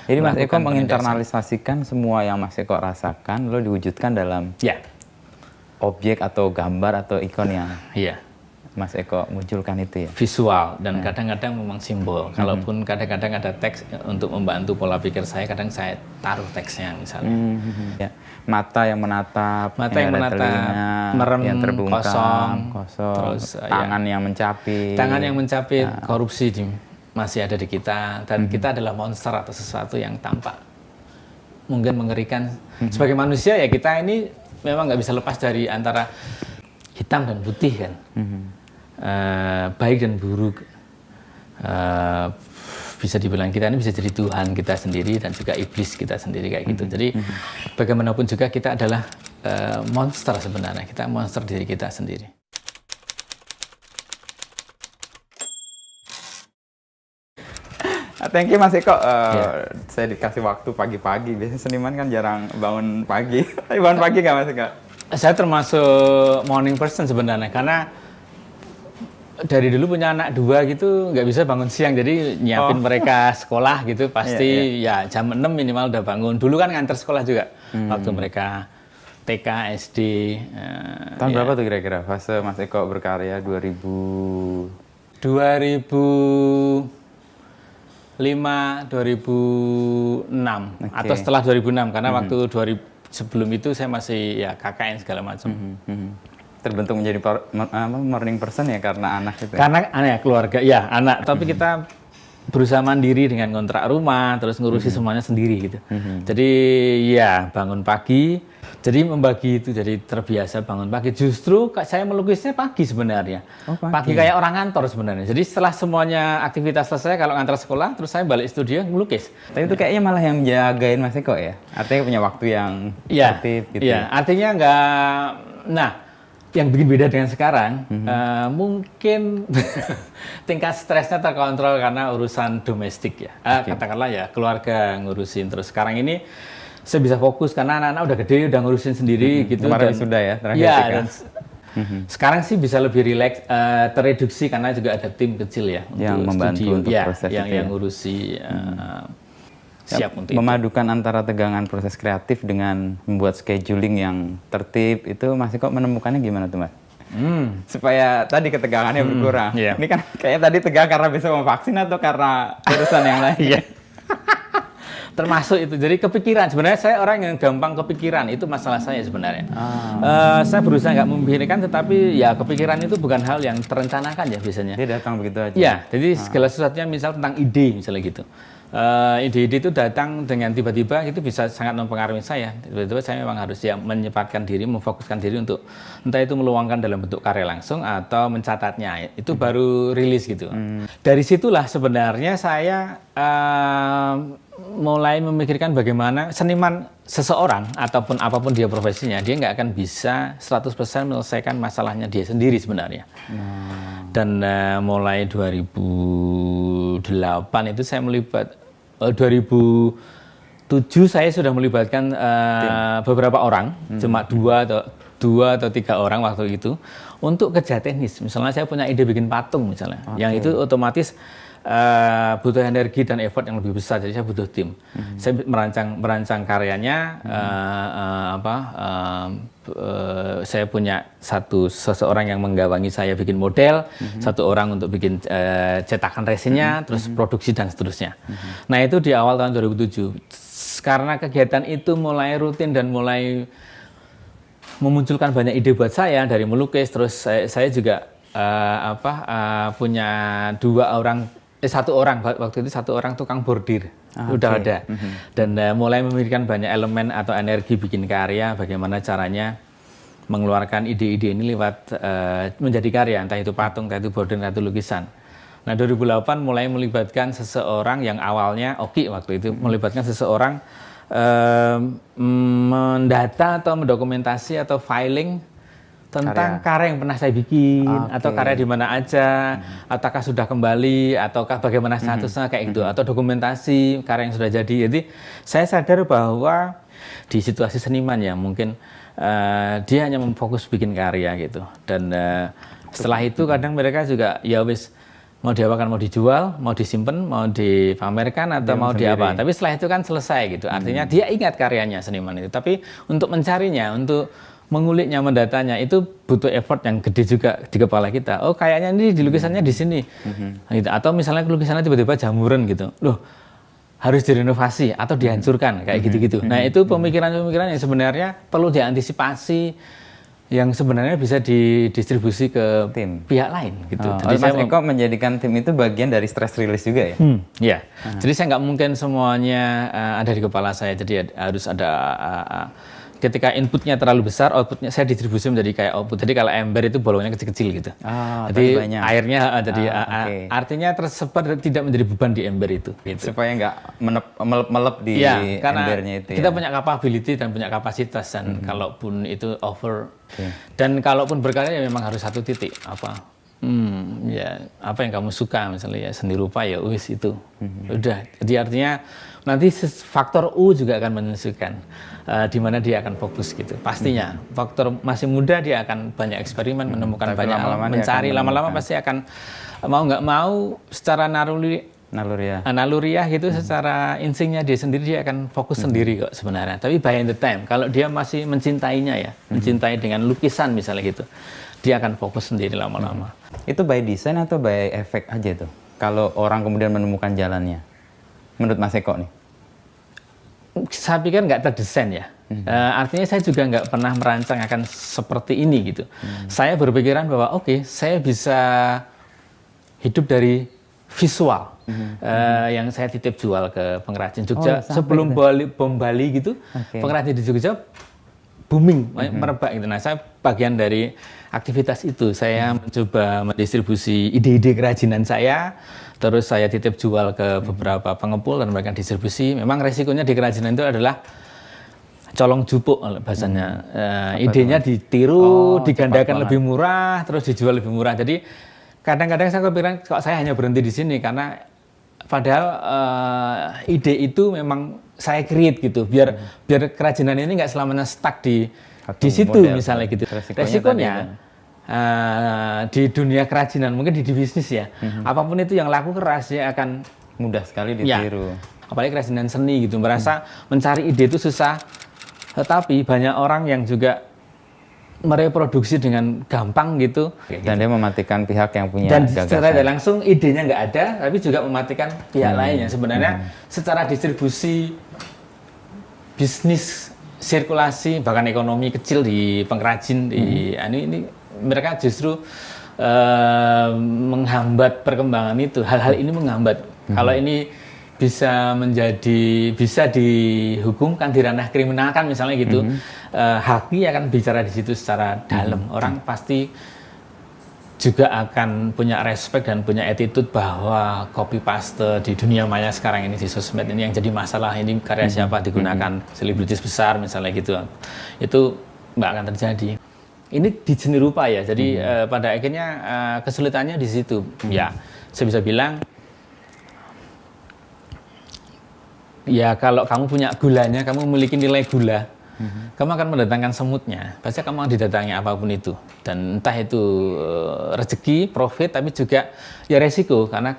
Jadi Mas Eko melakukan menginternalisasikan semua yang Mas Eko rasakan, lalu diwujudkan dalam ya, objek atau gambar atau ikon yang iya, Mas Eko munculkan itu ya. visual dan kadang-kadang memang simbol. Kalaupun kadang-kadang ada teks untuk membantu pola pikir saya, kadang saya taruh teksnya misalnya. Ya. Mata yang menatap, Mata yang ada menatap, telinga merem, yang terbungkam, kosong, terus tangan yang mencapit. Tangan yang mencapit, korupsi masih ada di kita, dan kita adalah monster atau sesuatu yang tampak mungkin mengerikan. Sebagai manusia ya kita ini memang nggak bisa lepas dari antara hitam dan putih kan. Baik dan buruk. Bisa dibilang kita ini bisa jadi Tuhan kita sendiri dan juga iblis kita sendiri kayak gitu. Jadi bagaimanapun juga kita adalah monster sebenarnya. Kita monster diri kita sendiri. Thank you Mas Eko. Saya dikasih waktu pagi-pagi. Biasanya seniman kan jarang bangun pagi. Tapi bangun pagi nggak Mas Eko? Saya termasuk morning person sebenarnya karena dari dulu punya anak 2 gitu nggak bisa bangun siang, jadi nyiapin mereka sekolah gitu pasti ya jam 6 minimal udah bangun. Dulu kan nganter sekolah juga waktu mereka TK, SD. Tahun berapa tuh kira-kira fase Mas Eko berkarya? 2005, 2006 atau setelah 2006 karena waktu sebelum itu saya masih ya KKN segala macam. Terbentuk menjadi morning person ya karena anak itu. Karena anak keluarga, ya anak. Tapi kita berusaha mandiri dengan kontrak rumah, terus ngurusi semuanya sendiri gitu. Jadi ya bangun pagi, jadi membagi itu jadi terbiasa bangun pagi. Justru saya melukisnya pagi sebenarnya. Pagi kayak orang kantor sebenarnya. Jadi setelah semuanya aktivitas selesai, kalau ngantar sekolah, terus saya balik studio melukis. Tapi itu kayaknya malah yang jagain Mas Eko ya? Artinya punya waktu yang tertib gitu. Iya, artinya nggak. Nah, yang bikin beda dengan sekarang, mungkin tingkat stresnya terkontrol karena urusan domestik ya. Katakanlah ya, keluarga ngurusin. Terus sekarang ini saya bisa fokus karena anak-anak udah gede, udah ngurusin sendiri gitu. Kemarin sudah ya, terakhir dan sekarang sih bisa lebih rileks, tereduksi karena juga ada tim kecil ya yang untuk membantu studio, untuk proses itu yang ngurusi. Siap untuk memadukan antara tegangan proses kreatif dengan membuat scheduling yang tertib, itu Mas Eko menemukannya gimana tuh Mas? Supaya tadi ketegangannya berkurang. Ini kan kayaknya tadi tegang karena bisa mau vaksin atau karena urusan yang lain. Termasuk itu, jadi kepikiran. Sebenarnya saya orang yang gampang kepikiran, itu masalah saya sebenarnya. Saya berusaha nggak memikirkan, tetapi ya kepikiran itu bukan hal yang terencanakan ya biasanya. Dia datang begitu aja? Ya, jadi segala sesuatunya misal tentang ide misalnya gitu. Ide-ide itu datang dengan tiba-tiba, itu bisa sangat mempengaruhi saya. Tiba-tiba saya memang harus ya menyempatkan diri, memfokuskan diri untuk entah itu meluangkan dalam bentuk karya langsung atau mencatatnya. Itu baru rilis gitu. Dari situlah sebenarnya saya mulai memikirkan bagaimana seniman seseorang ataupun apapun dia profesinya, dia nggak akan bisa 100% menyelesaikan masalahnya dia sendiri sebenarnya. Dan mulai 2008 itu saya 2007 saya sudah melibatkan beberapa orang, cuma dua atau tiga orang waktu itu, untuk kerja teknis. Misalnya saya punya ide bikin patung misalnya, yang itu otomatis butuh energi dan effort yang lebih besar, jadi saya butuh tim. Saya merancang karyanya, saya punya seseorang yang menggawangi saya bikin model, satu orang untuk bikin cetakan resinnya, terus produksi dan seterusnya. Nah itu di awal tahun 2007. Karena kegiatan itu mulai rutin dan mulai memunculkan banyak ide buat saya dari melukis, terus saya juga punya satu orang tukang bordir. Udah ada. Dan mulai memikirkan banyak elemen atau energi bikin karya, bagaimana caranya mengeluarkan ide-ide ini lewat menjadi karya, entah itu patung, entah itu bordir, entah itu lukisan. Nah 2008 mulai melibatkan seseorang yang awalnya waktu itu melibatkan seseorang mendata atau mendokumentasi atau filing tentang karya yang pernah saya bikin, atau karya di mana aja, ataukah sudah kembali, ataukah bagaimana statusnya kayak gitu, atau dokumentasi karya yang sudah jadi. Jadi saya sadar bahwa di situasi seniman ya mungkin dia hanya memfokus bikin karya gitu. Dan setelah itu kadang mereka juga ya wis mau diapakan, mau dijual, mau disimpan, mau dipamerkan atau mau diapa. Tapi setelah itu kan selesai gitu. Artinya dia ingat karyanya seniman itu. Tapi untuk mencarinya, untuk menguliknya, mendatanya itu butuh effort yang gede juga di kepala kita. Oh kayaknya ini di lukisannya di sini. Gitu. Atau misalnya lukisannya tiba-tiba jamuran gitu. Loh harus direnovasi atau dihancurkan kayak gitu-gitu. Nah itu pemikiran-pemikiran yang sebenarnya perlu diantisipasi, yang sebenarnya bisa didistribusi ke tim pihak lain gitu. Jadi Mas Eko menjadikan tim itu bagian dari stress release juga ya? Ya. Jadi saya nggak mungkin semuanya ada di kepala saya. Jadi harus ada ketika inputnya terlalu besar, outputnya saya distribusi menjadi kayak output. Jadi kalau ember itu bolongnya kecil-kecil gitu. Jadi airnya jadi artinya tersebar dan tidak menjadi beban di ember itu. Gitu. Supaya nggak melep-melep di embernya itu. Kita punya capability dan punya kapasitas dan kalaupun itu over dan kalaupun berkarya ya memang harus satu titik apa. Ya apa yang kamu suka misalnya ya seni rupa ya wis itu. Udah. Jadi artinya nanti faktor U juga akan menentukan di mana dia akan fokus gitu. Pastinya faktor masih muda dia akan banyak eksperimen, menemukan banyak hal, mencari lama-lama pasti akan mau nggak mau secara naluriah gitu, secara instingnya dia sendiri dia akan fokus sendiri kok sebenarnya. Tapi by the time kalau dia masih mencintainya ya, mencintai dengan lukisan misalnya gitu, dia akan fokus sendiri lama-lama. Itu by design atau by effect aja tuh? Kalau orang kemudian menemukan jalannya, menurut Mas Eko nih? Saya pikir nggak terdesain ya. Artinya saya juga nggak pernah merancang akan seperti ini gitu. Saya berpikiran bahwa oke, saya bisa hidup dari visual yang saya titip jual ke pengrajin Jogja sebelum bom Bali gitu. Pengrajin di Jogja booming, merebak gitu. Nah, saya bagian dari aktivitas itu. Saya mencoba mendistribusi ide-ide kerajinan saya. Terus saya titip jual ke beberapa pengepul dan mereka distribusi. Memang resikonya di kerajinan itu adalah colong jupuk bahasanya. Idenya ditiru, digandakan lebih murah, terus dijual lebih murah. Jadi kadang-kadang saya kepikiran kok saya hanya berhenti di sini karena padahal ide itu memang saya create gitu. Biar kerajinan ini nggak selamanya stuck di situ model, misalnya gitu. Resikonya di dunia kerajinan, mungkin di bisnis ya, apapun itu yang laku keras ya akan mudah sekali ditiru. Apalagi kerajinan seni gitu, merasa mencari ide itu susah, tetapi banyak orang yang juga mereproduksi dengan gampang gitu. Dan dia mematikan pihak yang punya dan gagasan. secara tidak langsung idenya nggak ada, tapi juga mematikan pihak lainnya. Sebenarnya secara distribusi bisnis, sirkulasi, bahkan ekonomi kecil di pengrajin di ini mereka justru menghambat perkembangan itu. Hal-hal ini menghambat. Kalau ini bisa dihukumkan di ranah kriminal kan misalnya gitu, haki akan bicara di situ secara dalam. Orang pasti juga akan punya respect dan punya attitude bahwa copy paste di dunia maya sekarang ini di sosmed ini yang jadi masalah, ini karya siapa digunakan selebritis besar misalnya gitu, itu nggak akan terjadi. Ini di seni rupa ya, jadi pada akhirnya kesulitannya di situ. Ya, saya bisa bilang, ya kalau kamu punya gulanya, kamu memiliki nilai gula, kamu akan mendatangkan semutnya. Pasti kamu akan didatangi apapun itu. Dan entah itu rezeki, profit, tapi juga ya resiko. Karena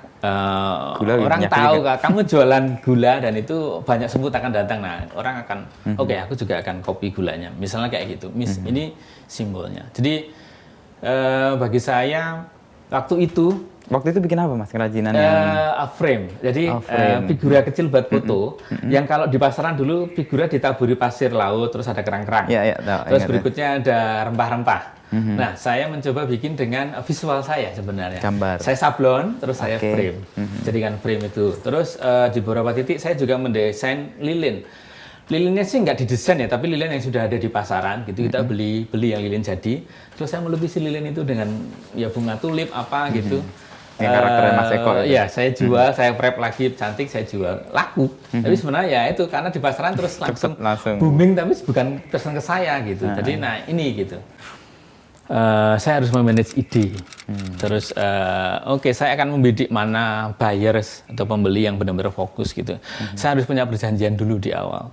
orang tahu kamu jualan gula dan itu banyak semut akan datang. Nah, orang akan, oke, aku juga akan copy gulanya. Misalnya kayak gitu. Ini simbolnya. Jadi bagi saya waktu itu bikin apa Mas kerajinan yang frame. Jadi figura kecil buat foto yang kalau di pasaran dulu figura ditaburi pasir laut terus ada kerang-kerang. Terus berikutnya ada rempah-rempah. Nah, saya mencoba bikin dengan visual saya sebenarnya. Gambar. Saya sablon terus saya frame. Jadikan frame itu. Terus di beberapa titik saya juga mendesain lilin. Lilinnya sih nggak didesain ya, tapi lilin yang sudah ada di pasaran gitu, kita beli yang lilin jadi. Terus saya melukisi lilin itu dengan ya bunga tulip apa gitu. Yang karakternya Mas Eko itu. Ya, saya jual, saya prep lagi cantik, saya jual laku. Tapi sebenarnya ya itu karena di pasaran terus langsung booming, tapi bukan pesan ke saya gitu. Jadi nah ini gitu. Saya harus memanage ide. Terus saya akan membidik mana buyers atau pembeli yang benar-benar fokus gitu. Saya harus punya perjanjian dulu di awal.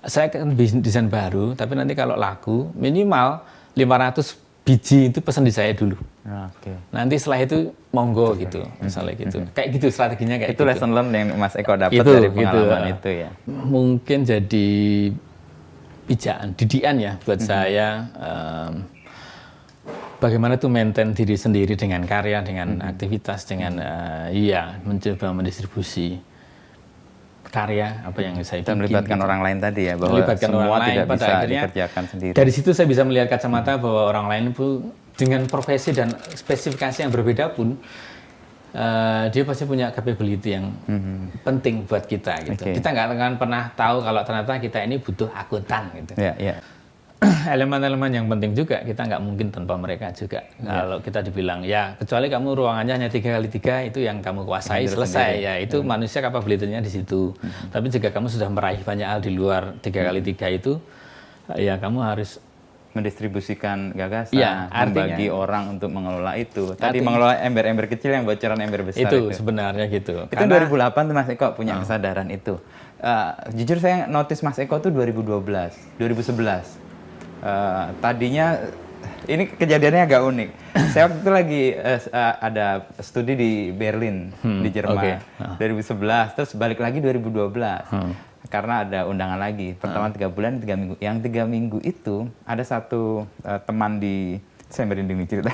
Saya akan bikin desain baru, tapi nanti kalau laku minimal 500 biji itu pesan di saya dulu. Oke. Nanti setelah itu monggo gitu, misalnya gitu. Kayak gitu strateginya kayak itu gitu. Lesson learned yang Mas Eko dapat dari pengalaman itu ya. Mungkin jadi pijakan, didikan ya buat saya. Bagaimana tuh maintain diri sendiri dengan karya, dengan aktivitas, dengan mencoba mendistribusi karya apa yang saya Dan bikin. melibatkan gitu. orang lain tadi ya, bahwa Melibatkan semua orang lain, tidak pada bisa akhirnya dikerjakan sendiri. Dari situ saya bisa melihat kacamata bahwa orang lain pun dengan profesi dan spesifikasi yang berbeda pun dia pasti punya capability yang penting buat kita gitu. Kita nggak akan pernah tahu kalau ternyata kita ini butuh akuntan gitu. Elemen-elemen yang penting juga kita nggak mungkin tanpa mereka juga. Kalau kita dibilang ya kecuali kamu ruangannya hanya 3x3 itu yang kamu kuasai selesai ya itu manusia capability-nya di situ. Tapi jika kamu sudah meraih banyak hal di luar 3x3 itu ya kamu harus mendistribusikan gagasan, membagi orang untuk mengelola itu. Tadi mengelola ember-ember kecil yang bocoran ember besar itu. Sebenarnya gitu. Itu 2008 tuh Mas Eko punya kesadaran itu. Jujur saya notice Mas Eko tuh 2011. Tadinya ini kejadiannya agak unik. Saya waktu itu lagi ada studi di Berlin di Jerman 2011, terus balik lagi 2012 karena ada undangan lagi. Pertama 3 bulan, 3 minggu. Yang 3 minggu itu ada satu teman saya merinding nih cerita.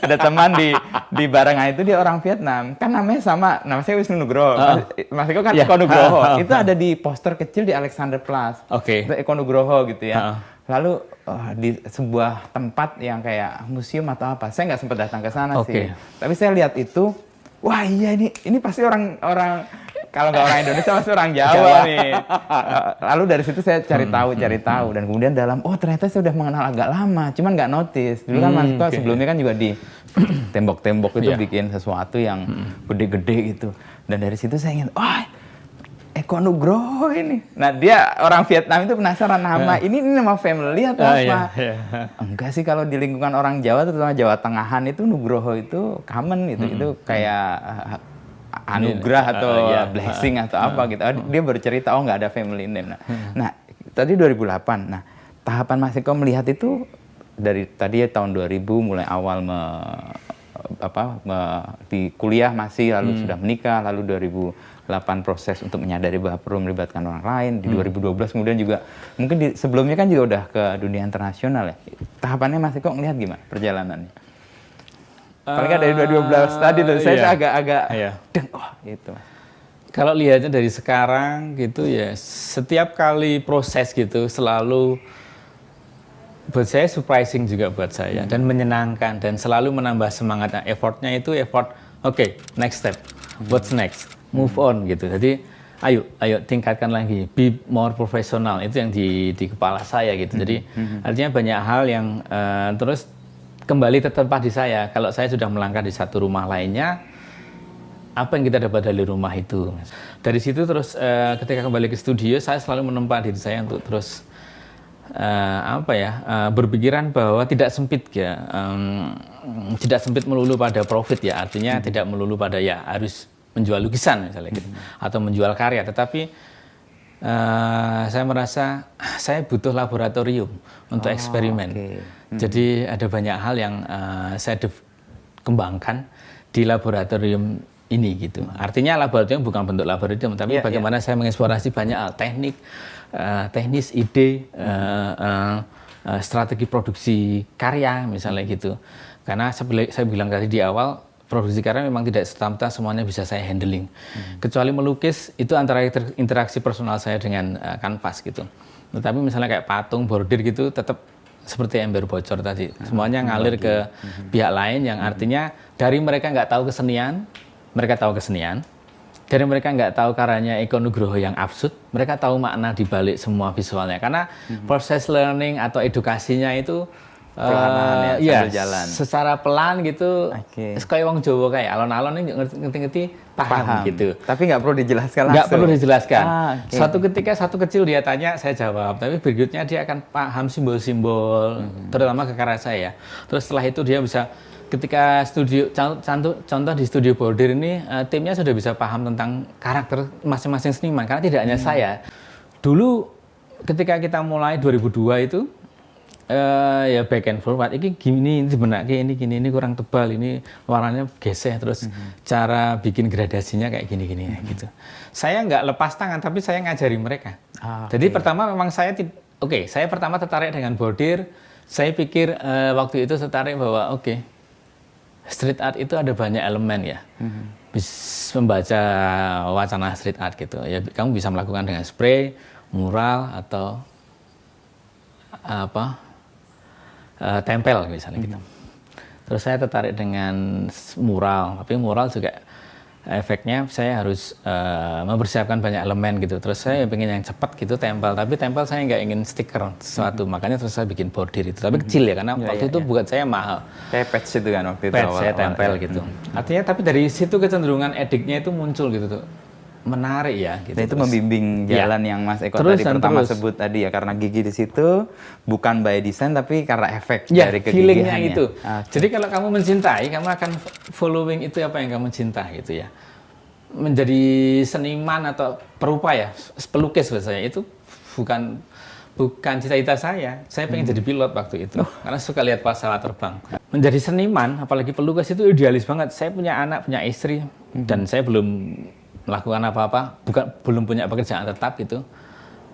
Ada teman di Barengan itu dia orang Vietnam. Kan namanya sama, nama saya Wisnu Nugroho. Mas Eko kan Eko Nugroho. Itu ada di poster kecil di Alexanderplatz. Eko Nugroho gitu ya. Lalu di sebuah tempat yang kayak museum atau apa, saya nggak sempat datang ke sana sih. Tapi saya lihat itu, wah iya ini pasti orang kalau nggak orang Indonesia pasti orang Jawa nih. Lalu dari situ saya cari tahu dan kemudian ternyata saya udah mengenal agak lama, cuman nggak notice. Dulu kan Mas Eko sebelumnya kan juga di tembok-tembok itu bikin sesuatu yang gede-gede gitu. Dan dari situ saya ingin, Eko Nugroho ini. Nah dia orang Vietnam itu penasaran nama ini nama family atau apa? Enggak sih, kalau di lingkungan orang Jawa terutama Jawa Tengahan itu Nugroho itu common gitu. Itu kayak anugerah atau blessing atau apa gitu. Dia bercerita nggak ada family name. Nah tadi 2008. Nah tahapan Mas Eko melihat itu dari tadi ya tahun 2000 mulai awal di kuliah masih, lalu sudah menikah, lalu 2008 proses untuk menyadari bahwa perlu melibatkan orang lain, di 2012 kemudian juga mungkin sebelumnya kan juga udah ke dunia internasional ya. Tahapannya Mas Eko ngelihat gimana perjalanannya? Paling dari 2012 tadi tuh saya agak itu. Kalau lihatnya dari sekarang gitu ya, setiap kali proses gitu selalu buat saya surprising juga buat saya dan menyenangkan dan selalu menambah semangat. Nah, effortnya itu effort next step, what's next, move on gitu. Jadi ayo tingkatkan lagi, be more professional, itu yang di kepala saya gitu. Jadi artinya banyak hal yang terus kembali tertempat di saya. Kalau saya sudah melangkah di satu rumah lainnya, apa yang kita dapat dari rumah itu. Dari situ terus ketika kembali ke studio, saya selalu menempa diri saya untuk terus berpikiran bahwa tidak sempit ya, tidak sempit melulu pada profit ya, artinya tidak melulu pada ya harus menjual lukisan misalnya gitu, atau menjual karya, tetapi saya merasa saya butuh laboratorium untuk eksperimen. Jadi ada banyak hal yang saya kembangkan di laboratorium ini gitu. Artinya laboratorium bukan bentuk laboratorium, tapi bagaimana saya mengeksplorasi banyak hal, teknis, ide, strategi produksi karya misalnya gitu. Karena saya bilang tadi di awal, produksi karya memang tidak serta-merta semuanya bisa saya handling. Kecuali melukis itu antara interaksi personal saya dengan kanvas gitu. Tetapi misalnya kayak patung, bordir gitu tetap seperti ember bocor tadi. Semuanya ngalir ke pihak lain yang artinya dari mereka nggak tahu kesenian, mereka tahu kesenian. Dari mereka nggak tahu karyanya Eko Nugroho yang absurd, mereka tahu makna di balik semua visualnya. Karena proses learning atau edukasinya itu pelan sambil jalan. Secara pelan gitu. Kayak wong Jawa kayak alon-alon ini ngerti-ngerti paham gitu. Tapi nggak perlu dijelaskan langsung. Nggak perlu dijelaskan. Suatu ketika satu kecil dia tanya, saya jawab. Tapi berikutnya dia akan paham simbol-simbol, terutama ke karya saya. Terus setelah itu dia bisa ketika contoh di studio bordir ini timnya sudah bisa paham tentang karakter masing-masing seniman, karena tidak hanya saya. Dulu ketika kita mulai 2002 itu Ya back and forward. Ini gini, ini sebenarnya ini gini, ini kurang tebal, ini warnanya gesek, terus cara bikin gradasinya kayak gini-gini gitu. Saya nggak lepas tangan, tapi saya ngajari mereka. Jadi pertama memang saya saya pertama tertarik dengan bordir. Saya pikir waktu itu tertarik bahwa street art itu ada banyak elemen ya. Bisa membaca wacana street art gitu. Ya kamu bisa melakukan dengan spray, mural atau tempel misalnya gitu. Terus saya tertarik dengan mural, tapi mural juga efeknya saya harus mempersiapkan banyak elemen gitu. Terus saya pengen yang cepat gitu tempel, tapi tempel saya nggak ingin stiker sesuatu, makanya terus saya bikin bordir itu. Tapi kecil ya, karena waktu itu buat saya mahal. Kayak patch itu kan waktu itu. Patch saya tempel gitu. Artinya tapi dari situ kecenderungan ediknya itu muncul gitu tuh. Menarik ya gitu. Dan itu membimbing jalan yang Mas Eko tadi pertama sebut tadi ya, karena gigi di situ bukan by design tapi karena efek dari kegigihannya itu. Jadi kalau kamu mencintai, kamu akan following itu apa yang kamu cinta gitu ya. Menjadi seniman atau perupa ya, pelukis biasanya itu bukan cita-cita saya. Saya pengen jadi pilot waktu itu karena suka lihat pesawat terbang. Menjadi seniman, apalagi pelukis itu idealis banget. Saya punya anak, punya istri, dan saya belum melakukan apa-apa, belum punya pekerjaan tetap gitu.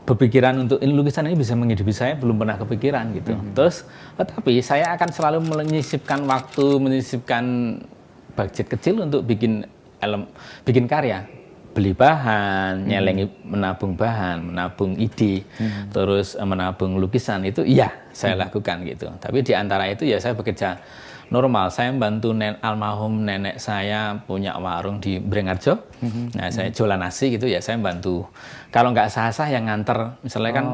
Berpikiran untuk lukisan ini bisa menghidupi saya, belum pernah kepikiran gitu. Terus, tetapi saya akan selalu menyisipkan waktu, menyisipkan budget kecil untuk bikin karya. Beli bahan, nyelengi, menabung bahan, menabung ide, terus menabung lukisan itu saya lakukan gitu. Tapi di antara itu ya saya bekerja normal. Saya membantu almarhum nenek saya punya warung di Brengarjo. Nah, saya jualan nasi gitu ya, saya membantu. Kalau nggak sah-sah yang nganter, misalnya kan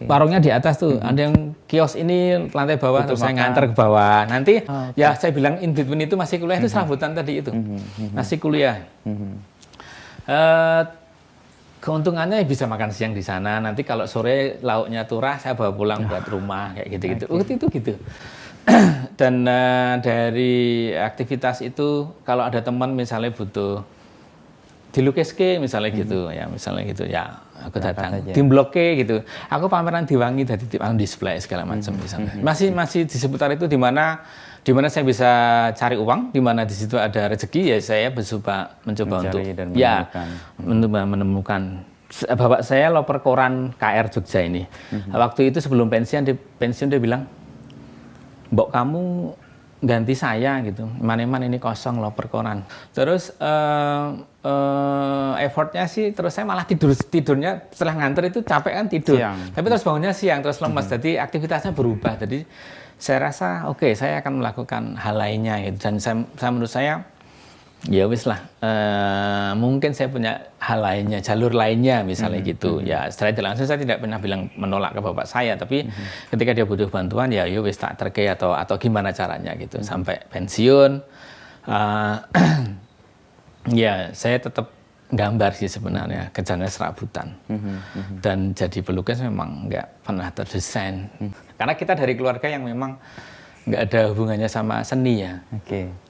warungnya di atas tuh, ada yang kios ini lantai bawah, terus saya nganter ke bawah. Nanti ya saya bilang in between itu masih kuliah itu serabutan tadi itu, masih kuliah. Keuntungannya bisa makan siang di sana. Nanti kalau sore lauknya turah, saya bawa pulang buat rumah kayak gitu-gitu. Waktu itu gitu. Dan dari aktivitas itu kalau ada teman misalnya butuh dilukiske misalnya gitu ya aku datang tim bloke gitu, aku pameran diwangi dari display segala macam misalnya. Masih di seputar itu di mana saya bisa cari uang, di mana di situ ada rezeki ya saya mencoba untuk menemukan. Bapak saya loper koran KR Jogja ini. Waktu itu sebelum pensiun dia bilang, "Mbok kamu ganti saya gitu, man ini kosong loper koran." Terus effortnya sih, terus saya malah tidurnya setelah nganter itu capek kan tidur. Tapi terus bangunnya siang, terus lemas, jadi aktivitasnya berubah. Jadi saya rasa saya akan melakukan hal lainnya gitu. Dan menurut saya ya wis lah, mungkin saya punya hal lainnya, jalur lainnya misalnya gitu. Ya setelah itu langsung saya tidak pernah bilang menolak ke bapak saya, tapi ketika dia butuh bantuan ya wis tak terkei atau gimana caranya gitu. Sampai pensiun ya saya tetap gambar sih sebenarnya, kerjanya serabutan. Dan jadi pelukis memang nggak pernah terdesain. Karena kita dari keluarga yang memang nggak ada hubungannya sama seni ya.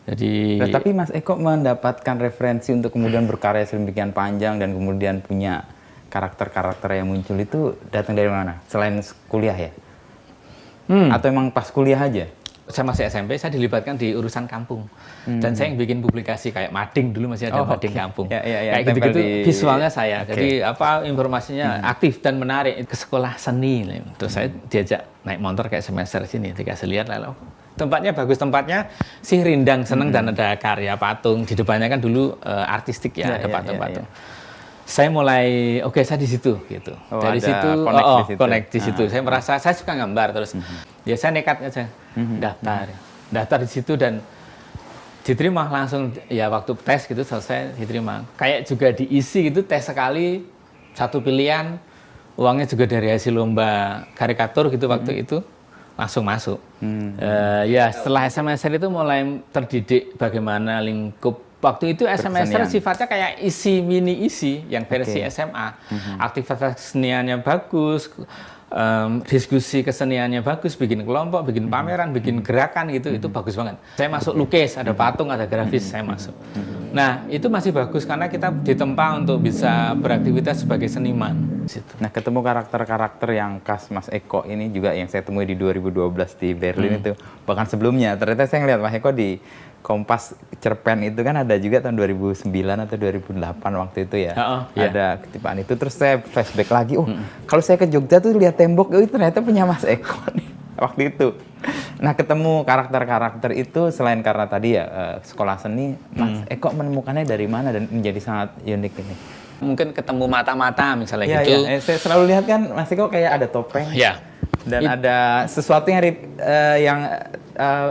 Jadi, tapi Mas Eko mendapatkan referensi untuk kemudian berkarya sedemikian panjang dan kemudian punya karakter-karakter yang muncul itu datang dari mana? Selain kuliah ya? Atau emang pas kuliah aja? Saya masih SMP, saya dilibatkan di urusan kampung. Dan saya yang bikin publikasi kayak mading, dulu masih ada mading kampung. Kayak gitu-gitu visualnya saya. Jadi informasinya aktif dan menarik. Ke sekolah seni. Terus saya diajak naik motor kayak semester sini. Dikasih lihat lalu. Tempatnya bagus, tempatnya sih rindang, seneng dan ada karya patung. Di depannya kan dulu artistik ya, ada patung-patung. Saya mulai saya di situ gitu. Dari situ connect di situ. Saya merasa saya suka gambar terus. Ya saya nekat aja daftar di situ dan diterima langsung ya, waktu tes gitu selesai diterima. Kayak juga diisi gitu, tes sekali satu pilihan, uangnya juga dari hasil lomba karikatur gitu waktu itu langsung masuk. Ya setelah SMSR itu mulai terdidik bagaimana lingkup waktu itu SMSR sifatnya kayak mini isi yang versi SMA. Aktivitas keseniannya bagus, diskusi keseniannya bagus, bikin kelompok, bikin pameran, bikin gerakan gitu, itu bagus banget. Saya masuk lukis, ada patung, ada grafis, saya masuk. Nah, itu masih bagus karena kita ditempa untuk bisa beraktivitas sebagai seniman. Nah, ketemu karakter-karakter yang khas Mas Eko ini juga yang saya temui di 2012 di Berlin itu. Bahkan sebelumnya, ternyata saya ngeliat Mas Eko di Kompas Cerpen itu kan ada juga tahun 2009 atau 2008 waktu itu ya. Ada ketipaan itu, terus saya flashback lagi, kalau saya ke Jogja tuh lihat tembok, ternyata punya Mas Eko nih waktu itu. Nah, ketemu karakter-karakter itu selain karena tadi ya sekolah seni, Mas Eko menemukannya dari mana dan menjadi sangat unik ini? Mungkin ketemu mata-mata misalnya gitu. Iya. Saya selalu lihat kan Mas Eko kayak ada topeng. Dan ada sesuatu yang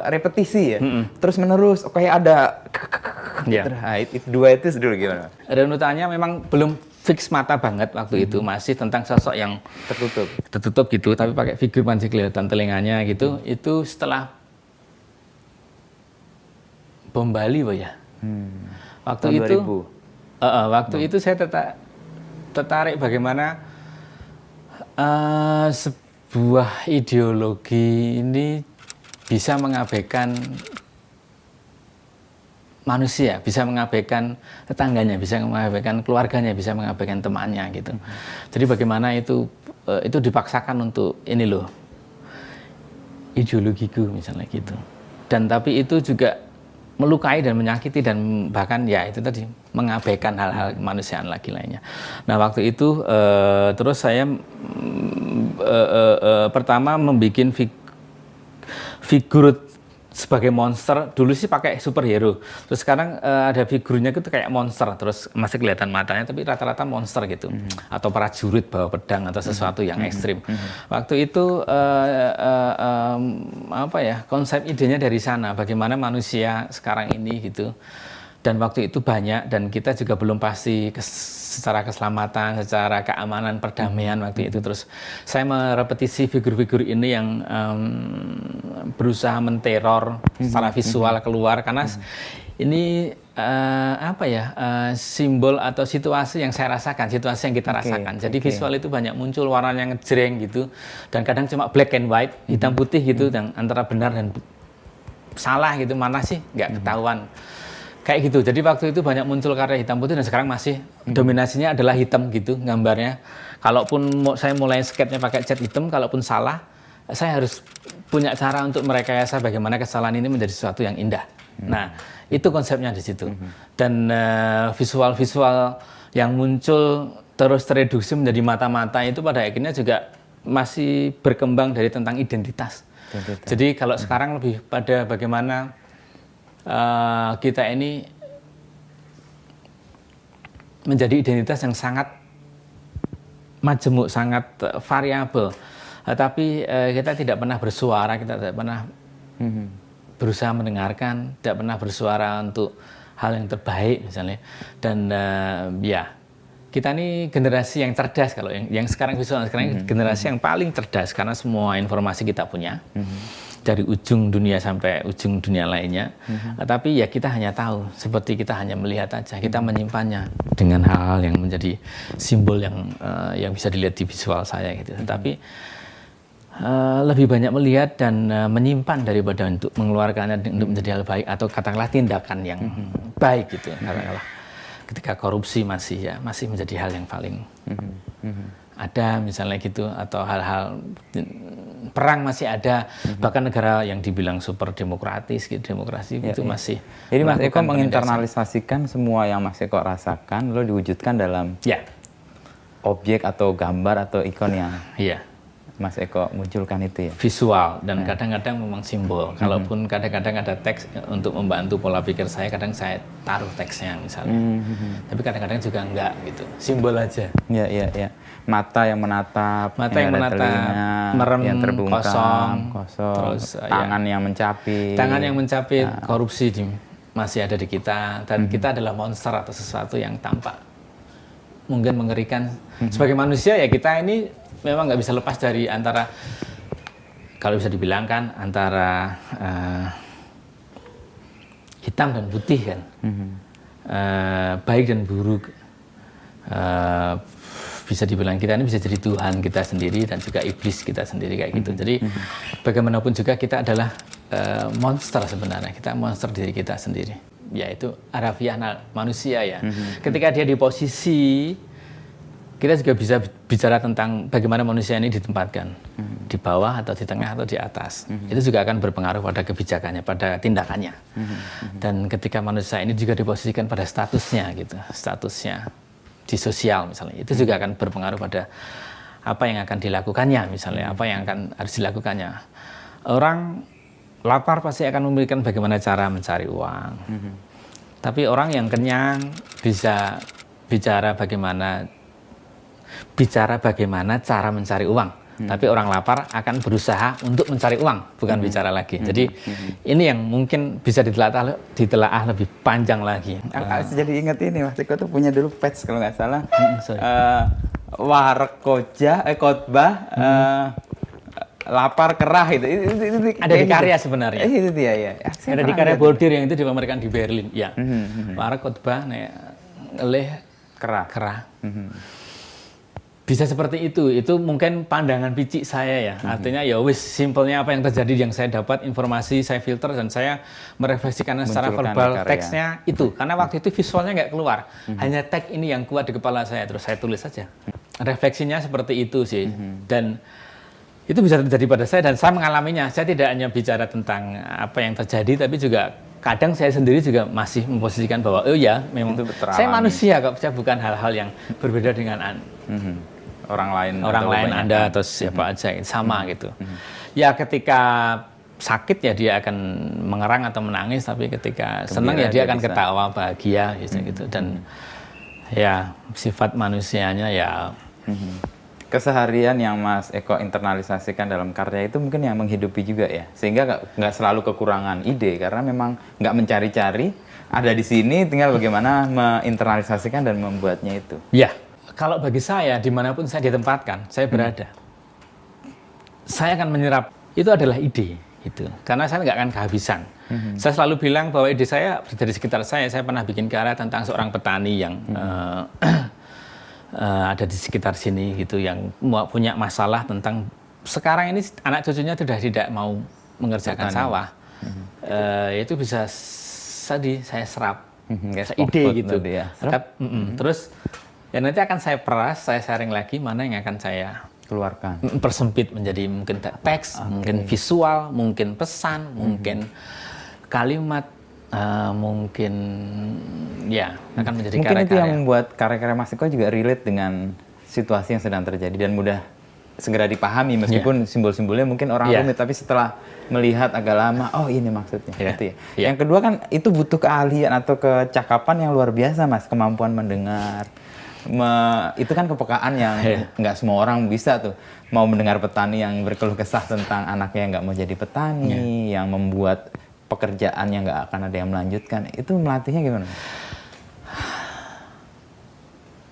repetisi ya. Terus menerus kayak ada dua itu dulu gimana? Renutannya memang belum fix mata banget waktu itu, masih tentang sosok yang tertutup gitu, tapi pakai figur masih kelihatan telinganya gitu. Itu setelah bom Bali ya. Waktu tahun itu 2000. Waktu itu saya tertarik bagaimana sebuah ideologi ini bisa mengabaikan manusia, bisa mengabaikan tetangganya, bisa mengabaikan keluarganya, bisa mengabaikan temannya gitu. Jadi bagaimana itu dipaksakan untuk ini loh, ideologiku misalnya gitu. Dan tapi itu juga melukai dan menyakiti dan bahkan ya itu tadi mengabaikan hal-hal kemanusiaan lagi lainnya. Nah, waktu itu terus saya pertama membuat figur sebagai monster. Dulu sih pakai superhero, terus sekarang ada figurnya itu kayak monster, terus masih kelihatan matanya tapi rata-rata monster gitu, atau prajurit bawa pedang atau sesuatu yang ekstrim. Waktu itu konsep idenya dari sana, bagaimana manusia sekarang ini gitu. Dan waktu itu banyak, dan kita juga belum pasti secara keselamatan, secara keamanan, perdamaian waktu itu. Terus saya merepetisi figur-figur ini yang berusaha menteror secara visual keluar, karena ini simbol atau situasi yang saya rasakan, situasi yang kita rasakan. Jadi visual itu banyak muncul warnanya ngejreng gitu, dan kadang cuma black and white, hitam putih gitu, dan antara benar dan salah gitu, mana sih nggak ketahuan. Kayak gitu. Jadi waktu itu banyak muncul karya hitam putih, dan sekarang masih dominasinya adalah hitam gitu gambarnya. Kalaupun saya mulai sketnya pakai cat hitam, kalaupun salah, saya harus punya cara untuk merekayasa bagaimana kesalahan ini menjadi sesuatu yang indah. Nah, itu konsepnya di situ. Dan visual-visual yang muncul terus tereduksi menjadi mata-mata itu pada akhirnya juga masih berkembang dari tentang identitas. Jadi kalau sekarang lebih pada bagaimana kita ini menjadi identitas yang sangat majemuk, sangat variabel. Tapi kita tidak pernah bersuara, kita tidak pernah berusaha mendengarkan, tidak pernah bersuara untuk hal yang terbaik misalnya. Dan kita ini generasi yang cerdas, kalau yang sekarang visual sekarang generasi yang paling cerdas, karena semua informasi kita punya. Dari ujung dunia sampai ujung dunia lainnya, tapi ya kita hanya tahu, seperti kita hanya melihat aja, kita menyimpannya dengan hal-hal yang menjadi simbol yang bisa dilihat di visual saya gitu. Tapi lebih banyak melihat dan menyimpan daripada untuk mengeluarkannya untuk menjadi hal baik, atau katakanlah tindakan yang baik gitu. Katakanlah ketika korupsi masih menjadi hal yang paling ada misalnya gitu, atau hal-hal perang masih ada, bahkan negara yang dibilang super demokratis gitu, demokrasi itu masih. Jadi Mas Eko menginternalisasikan semua yang Mas Eko rasakan lalu diwujudkan dalam objek atau gambar atau ikon yang Mas Eko munculkan itu ya? Visual, dan kadang-kadang memang simbol. Kalaupun kadang-kadang ada teks untuk membantu pola pikir saya, kadang saya taruh teksnya misalnya. Tapi kadang-kadang juga enggak gitu, simbol aja. Iya. Mata yang menatap, yang telinga, merem, yang terbungkam, kosong. Terus tangan yang mencapit. Tangan yang mencapit, korupsi masih ada di kita, dan kita adalah monster atau sesuatu yang tampak mungkin mengerikan. Sebagai manusia ya kita ini memang nggak bisa lepas dari antara, kalau bisa dibilangkan antara hitam dan putih kan. baik dan buruk. Bisa dibilang kita ini bisa jadi Tuhan kita sendiri dan juga iblis kita sendiri kayak gitu. Jadi bagaimanapun juga kita adalah monster sebenarnya. Kita monster diri kita sendiri. Yaitu harafiah manusia ya. Ketika dia di posisi, kita juga bisa bicara tentang bagaimana manusia ini ditempatkan. Di bawah atau di tengah atau di atas. Itu juga akan berpengaruh pada kebijakannya, pada tindakannya. Dan ketika manusia ini juga diposisikan pada statusnya gitu. Statusnya di sosial misalnya, itu juga akan berpengaruh pada apa yang akan dilakukannya misalnya, apa yang akan harus dilakukannya. Orang lapar pasti akan memberikan bagaimana cara mencari uang. Tapi orang yang kenyang bisa bicara bagaimana cara mencari uang. Tapi orang lapar akan berusaha untuk mencari uang, bukan bicara lagi. Jadi ini yang mungkin bisa ditelaah lebih panjang lagi. Jadi ingat ini, Mas Eko tuh punya dulu pets kalau nggak salah. Warek khotbah, lapar kerah itu ada di karya sebenarnya. Itu dia ya. Ada di karya Bordir yang itu dipamerkan di Berlin. Ya. Warek khotbah, ngelih kerah. Bisa seperti itu mungkin pandangan picik saya ya. Artinya ya wis simpelnya apa yang terjadi yang saya dapat, informasi saya filter dan saya merefleksikannya secara verbal teksnya itu. Karena waktu itu visualnya nggak keluar, hanya teks ini yang kuat di kepala saya, terus saya tulis saja. Refleksinya seperti itu sih. Dan itu bisa terjadi pada saya dan saya mengalaminya. Saya tidak hanya bicara tentang apa yang terjadi, tapi juga kadang saya sendiri juga masih memposisikan bahwa oh ya memang saya manusia kok, saya bukan hal-hal yang berbeda dengan orang lain Anda atau siapa aja sama gitu. Ya ketika sakit ya dia akan mengerang atau menangis, tapi ketika senang ya dia akan ketawa bahagia gitu. Dan ya sifat manusianya ya keseharian yang Mas Eko internalisasikan dalam karya itu mungkin yang menghidupi juga ya, sehingga nggak selalu kekurangan ide karena memang nggak mencari-cari, ada di sini tinggal bagaimana menginternalisasikan dan membuatnya itu. Ya. Kalau bagi saya, dimanapun saya ditempatkan, saya berada, saya akan menyerap, itu adalah ide, gitu. Karena saya nggak akan kehabisan. Saya selalu bilang bahwa ide saya dari sekitar saya pernah bikin karya tentang seorang petani yang ada di sekitar sini, gitu, yang punya masalah tentang, sekarang ini anak cucunya sudah tidak mau mengerjakan sawah. Itu bisa saya serap, ide gitu. Ya. Terus, ya nanti akan saya peras, saya sharing lagi mana yang akan saya keluarkan, persempit menjadi mungkin teks, mungkin visual, mungkin pesan, mungkin kalimat, mungkin ya akan menjadi mungkin karya-karya. Itu yang membuat karya-karya Mas Eko juga relate dengan situasi yang sedang terjadi dan mudah segera dipahami meskipun simbol-simbolnya mungkin orang rumit, tapi setelah melihat agak lama, oh ini maksudnya. Gitu ya. Yang kedua kan itu butuh keahlian atau kecakapan yang luar biasa, Mas, kemampuan mendengar. Itu kan kepekaan yang nggak semua orang bisa tuh, mau mendengar petani yang berkeluh kesah tentang anaknya yang nggak mau jadi petani, yang membuat pekerjaan yang nggak akan ada yang melanjutkan, itu melatihnya gimana?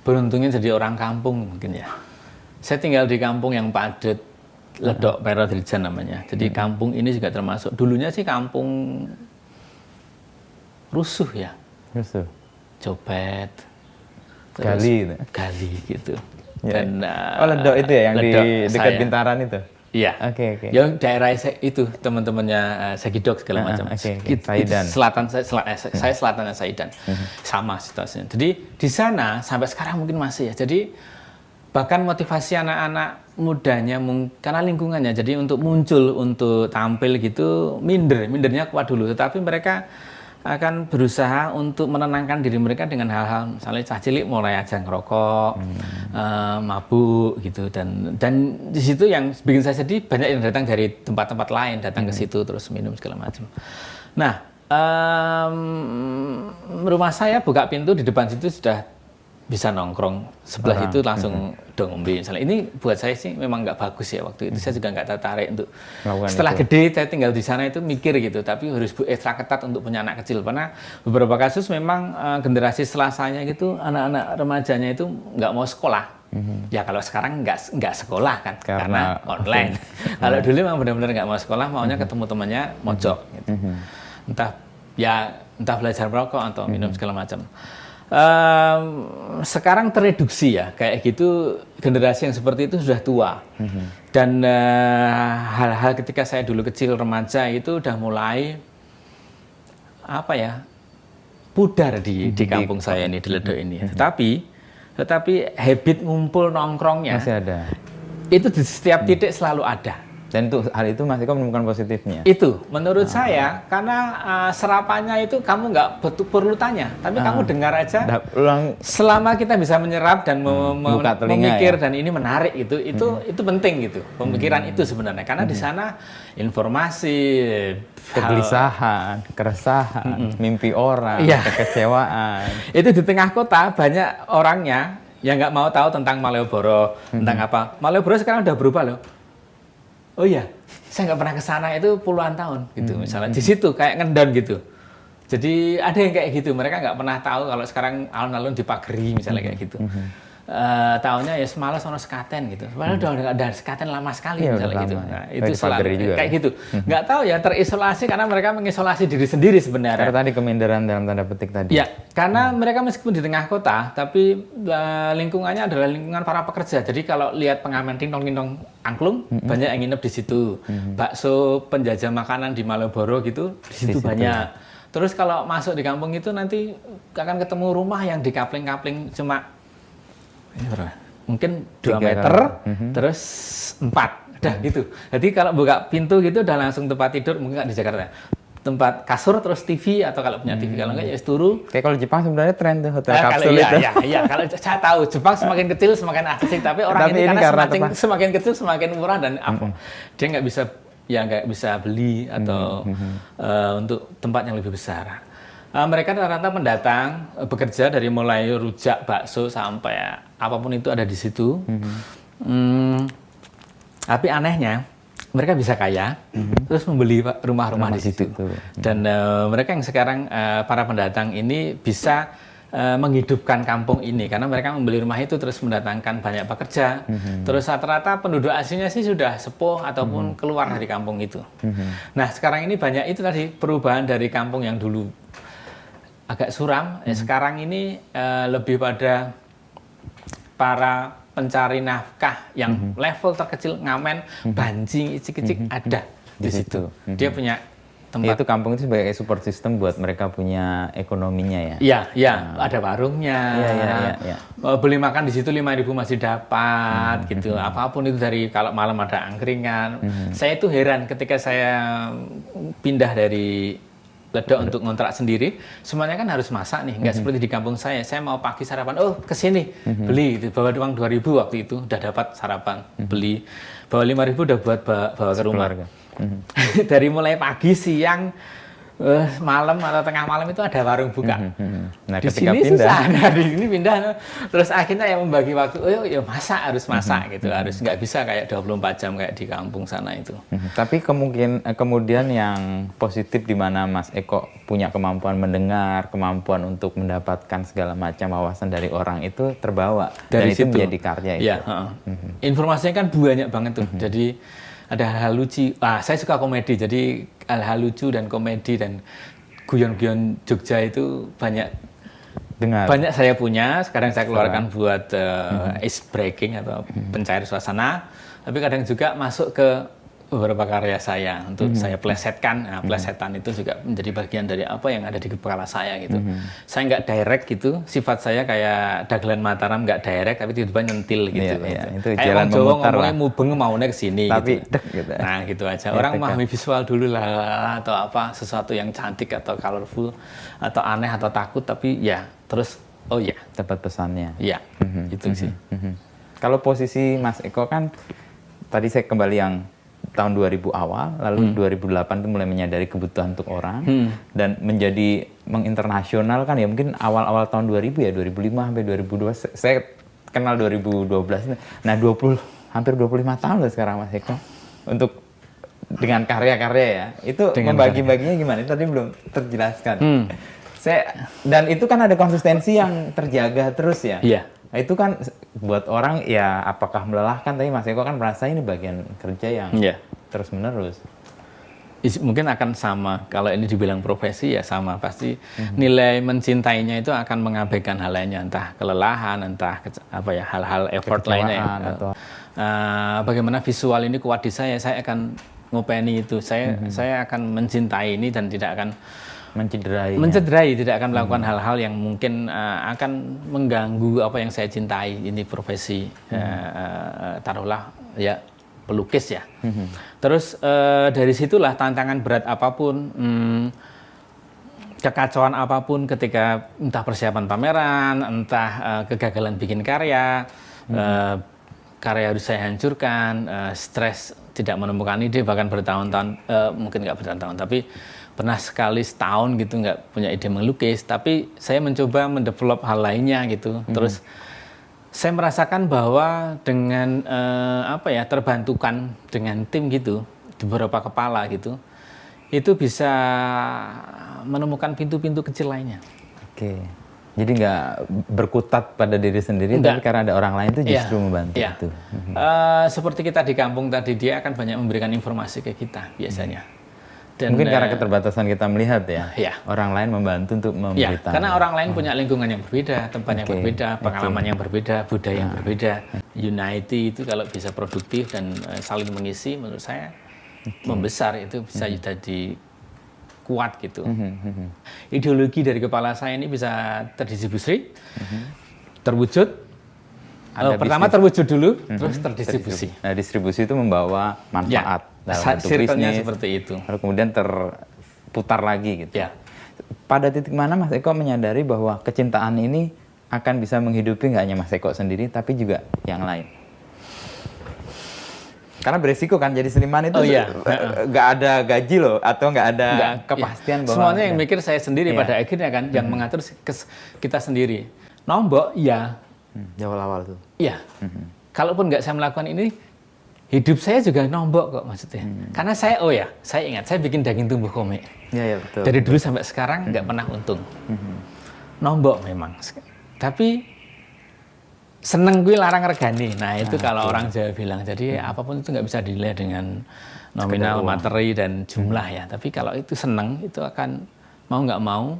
Beruntungnya jadi orang kampung mungkin ya. Saya tinggal di kampung yang padat, Ledok Perodrijan namanya. Jadi kampung ini juga termasuk, dulunya sih kampung rusuh ya. Rusuh. Copet. Gali gitu. Ya. Dan Ledok itu ya yang Ledok, di dekat Bintaran itu. Iya. Oke. Yang daerah itu teman-temannya Segidok segala macam. Saidan. Saya selatannya Saidan. Sama situasinya. Jadi di sana sampai sekarang mungkin masih ya. Jadi bahkan motivasi anak-anak mudanya karena lingkungannya, jadi untuk muncul, untuk tampil gitu mindernya kuat dulu. Tetapi mereka akan berusaha untuk menenangkan diri mereka dengan hal-hal misalnya cah cilik mulai aja ngerokok, mabuk gitu, dan di situ yang bikin saya sedih, banyak yang datang dari tempat-tempat lain, datang ke situ terus minum segala macam. Nah, rumah saya buka pintu di depan situ sudah bisa nongkrong, sebelah itu langsung dong ngombe misalnya. Ini buat saya sih memang nggak bagus ya waktu itu. Saya juga nggak tertarik untuk setelah itu. Gede saya tinggal di sana itu mikir gitu, tapi harus ekstra ketat untuk punya anak kecil. Karena beberapa kasus memang generasi selasanya gitu, anak-anak remajanya itu nggak mau sekolah. Ya kalau sekarang nggak sekolah kan, karena online. Kalau dulu memang benar-benar nggak mau sekolah, maunya ketemu temannya mojok. Gitu. Entah ya entah belajar merokok atau minum segala macam. Sekarang tereduksi ya, kayak gitu generasi yang seperti itu sudah tua. Dan hal-hal ketika saya dulu kecil remaja itu udah mulai apa ya, pudar di kampung saya ini, di Ledok ini. Tetapi habit ngumpul nongkrongnya masih ada. Itu di setiap titik selalu ada. Dan untuk hal itu Mas Eko menemukan positifnya? Itu, menurut saya, karena serapannya itu kamu nggak perlu tanya, tapi kamu dengar aja. Selama kita bisa menyerap dan memikir, dan ini menarik, itu penting gitu. Pemikiran itu sebenarnya, karena di sana informasi, kegelisahan, keresahan, mimpi orang, kekecewaan. Itu di tengah kota banyak orangnya yang nggak mau tahu tentang Malioboro, tentang apa. Malioboro sekarang udah berubah loh. Oh iya, saya nggak pernah ke sana itu puluhan tahun gitu misalnya. Di situ kayak ngendon gitu. Jadi ada yang kayak gitu, mereka nggak pernah tahu kalau sekarang alun-alun dipageri misalnya kayak gitu. Tahunnya ya semalas sama sekaten gitu. Padahal udah ada sekaten lama sekali misalnya gitu. Nah, itu selalu kayak gitu. Nggak tahu ya, terisolasi karena mereka mengisolasi diri sendiri sebenarnya. Karena tadi keminderan dalam tanda petik tadi. Ya, karena mereka meskipun di tengah kota, tapi lingkungannya adalah lingkungan para pekerja. Jadi kalau lihat pengamen tintong-tintong angklung, banyak yang nginep di situ. Bakso, penjajah makanan di Malioboro gitu, di situ banyak. Terus kalau masuk di kampung itu nanti akan ketemu rumah yang dikapling-kapling cuma mungkin 2 meter, terus 4, udah gitu. Jadi kalau buka pintu gitu udah langsung tempat tidur, mungkin nggak di Jakarta. Tempat kasur, terus TV, atau kalau punya TV, kalau nggak ya turu. Kayak kalau Jepang sebenarnya tren tuh, hotel kapsul itu. Iya, kalau saya tahu Jepang semakin kecil semakin asik, tapi orang ini karena semakin kecil semakin murah dan dia nggak bisa beli atau untuk tempat yang lebih besar. Mereka rata-rata pendatang bekerja dari mulai rujak, bakso sampai apapun itu ada di situ. Tapi anehnya mereka bisa kaya, terus membeli rumah-rumah di situ. Dan mereka yang sekarang para pendatang ini bisa menghidupkan kampung ini karena mereka membeli rumah itu terus mendatangkan banyak pekerja. Terus rata-rata penduduk aslinya sih sudah sepuh ataupun keluar dari kampung itu. Nah sekarang ini banyak itu tadi perubahan dari kampung yang dulu agak suram, sekarang ini lebih pada para pencari nafkah yang level terkecil, ngamen, banjing, icik-icik ada di situ. Dia punya tempat. Itu kampung itu sebagai support system buat mereka punya ekonominya ya? Iya, ada warungnya. Iya. Beli makan di situ 5.000 masih dapat gitu. Apapun itu dari kalau malam ada angkringan. Saya itu heran ketika saya pindah dari Ledok untuk ngontrak sendiri, semuanya kan harus masak nih, nggak seperti di kampung saya mau pagi sarapan, kesini, beli, bawa uang 2.000 waktu itu, udah dapat sarapan, beli, bawa 5.000 udah buat bawa ke rumah. Dari mulai pagi, siang, malam atau tengah malam itu ada warung buka. Nah, di sini susah, di sini pindah, terus akhirnya yang membagi waktu, ya masak, harus masak gitu, harus nggak bisa kayak 24 jam kayak di kampung sana itu. Tapi kemudian yang positif di mana Mas Eko punya kemampuan mendengar, kemampuan untuk mendapatkan segala macam wawasan dari orang itu terbawa dari itu menjadi karya itu. Ya, informasinya kan banyak banget tuh, jadi ada hal-hal lucu. Saya suka komedi, jadi hal-hal lucu dan komedi dan guyon-guyon Jogja itu banyak saya punya. Sekarang saya keluarkan buat ice breaking atau pencair suasana. Tapi kadang juga masuk ke beberapa karya saya untuk saya plesetkan. Nah, plesetan itu juga menjadi bagian dari apa yang ada di kepala saya gitu. Saya nggak direct gitu, sifat saya kayak Dagelan Mataram, nggak direct tapi tiba-tiba nyentil gitu. Itu kayak jalan Jawa ngomongnya mubeng maunya kesini tapi gitu. Gitu. Nah gitu aja. Orang memahami visual dulu lah atau apa sesuatu yang cantik atau colorful atau aneh atau takut, tapi ya terus dapat pesannya. Iya, itu sih. Kalau posisi Mas Eko kan tadi saya kembali yang tahun 2000 awal, lalu 2008 itu mulai menyadari kebutuhan untuk orang dan menjadi menginternasional kan ya, mungkin awal-awal tahun 2000 ya, 2005 sampai 2002 saya kenal 2012. Nah, hampir 25 tahun loh sekarang Mas Eko untuk dengan karya-karya ya. Itu membagi-baginya gimana? Itu tadi belum terjelaskan. Dan itu kan ada konsistensi yang terjaga terus ya. Iya. Nah, itu kan buat orang ya apakah melelahkan, tapi Mas Eko kan merasa ini bagian kerja yang terus menerus. mungkin akan sama. Kalau ini dibilang profesi ya sama, pasti nilai mencintainya itu akan mengabaikan hal lainnya, entah kelelahan, entah hal-hal effort lainnya. Atau bagaimana visual ini kuat di saya akan ngopeni itu. Saya akan mencintai ini dan tidak akan mencederai, tidak akan melakukan hal-hal yang mungkin akan mengganggu apa yang saya cintai. Ini profesi, taruhlah ya pelukis ya. Terus dari situlah tantangan berat apapun, kekacauan apapun ketika entah persiapan pameran, entah kegagalan bikin karya, karya harus saya hancurkan, stres tidak menemukan ide bahkan bertahun-tahun, mungkin nggak bertahun-tahun, tapi pernah sekali setahun gitu nggak punya ide melukis, tapi saya mencoba mendevelop hal lainnya gitu. Terus saya merasakan bahwa dengan terbantukan dengan tim gitu, di beberapa kepala gitu, itu bisa menemukan pintu-pintu kecil lainnya. Oke, jadi nggak berkutat pada diri sendiri, tapi karena ada orang lain itu justru membantu itu. Seperti kita di kampung tadi, dia akan banyak memberikan informasi ke kita biasanya. Dan, mungkin karena keterbatasan kita melihat orang lain membantu untuk memberitahu. Karena orang lain punya lingkungan yang berbeda, tempat yang berbeda, pengalaman yang berbeda, budaya yang berbeda. Unity itu kalau bisa produktif dan saling mengisi, menurut saya membesar itu bisa jadi kuat gitu. Ideologi dari kepala saya ini bisa terdistribusi, terwujud. Pertama terwujud dulu, terus terdistribusi. Nah, distribusi itu membawa manfaat. Circle-nya seperti itu. Lalu kemudian terputar lagi gitu. Ya. Pada titik mana Mas Eko menyadari bahwa kecintaan ini akan bisa menghidupi nggak hanya Mas Eko sendiri, tapi juga yang lain? Karena beresiko kan jadi seniman itu nggak ada gaji loh, atau nggak ada kepastian bahwa semuanya yang mikir saya sendiri pada akhirnya kan, yang mengatur kita sendiri. Nombok, di awal-awal tuh. Iya. Kalaupun nggak saya melakukan ini, hidup saya juga nombok kok maksudnya. Karena saya ingat saya bikin daging tumbuh komik. Iya, betul. Dari dulu sampai sekarang nggak pernah untung. Nombok memang. Tapi seneng gue larang regani. Nah itu kalau orang Jawa bilang. Jadi apapun itu nggak bisa dinilai dengan nominal, materi dan jumlah ya. Tapi kalau itu seneng, itu akan mau nggak mau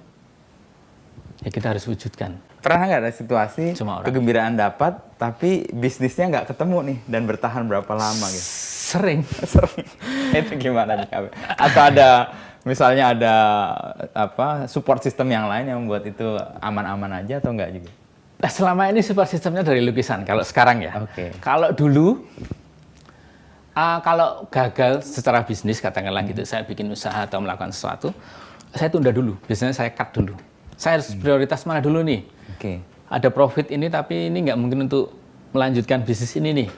ya kita harus wujudkan. Pernah nggak ada situasi kegembiraan dapat, tapi bisnisnya nggak ketemu nih dan bertahan berapa lama gitu? Sering. Itu gimana nih? Atau misalnya ada support system yang lain yang membuat itu aman-aman aja atau nggak juga? Nah, selama ini support systemnya dari lukisan. Kalau sekarang ya. Kalau dulu, kalau gagal secara bisnis katakanlah gitu, saya bikin usaha atau melakukan sesuatu, saya tunda dulu. Biasanya saya cut dulu. Saya harus prioritas mana dulu nih? Ada profit ini, tapi ini nggak mungkin untuk melanjutkan bisnis ini nih.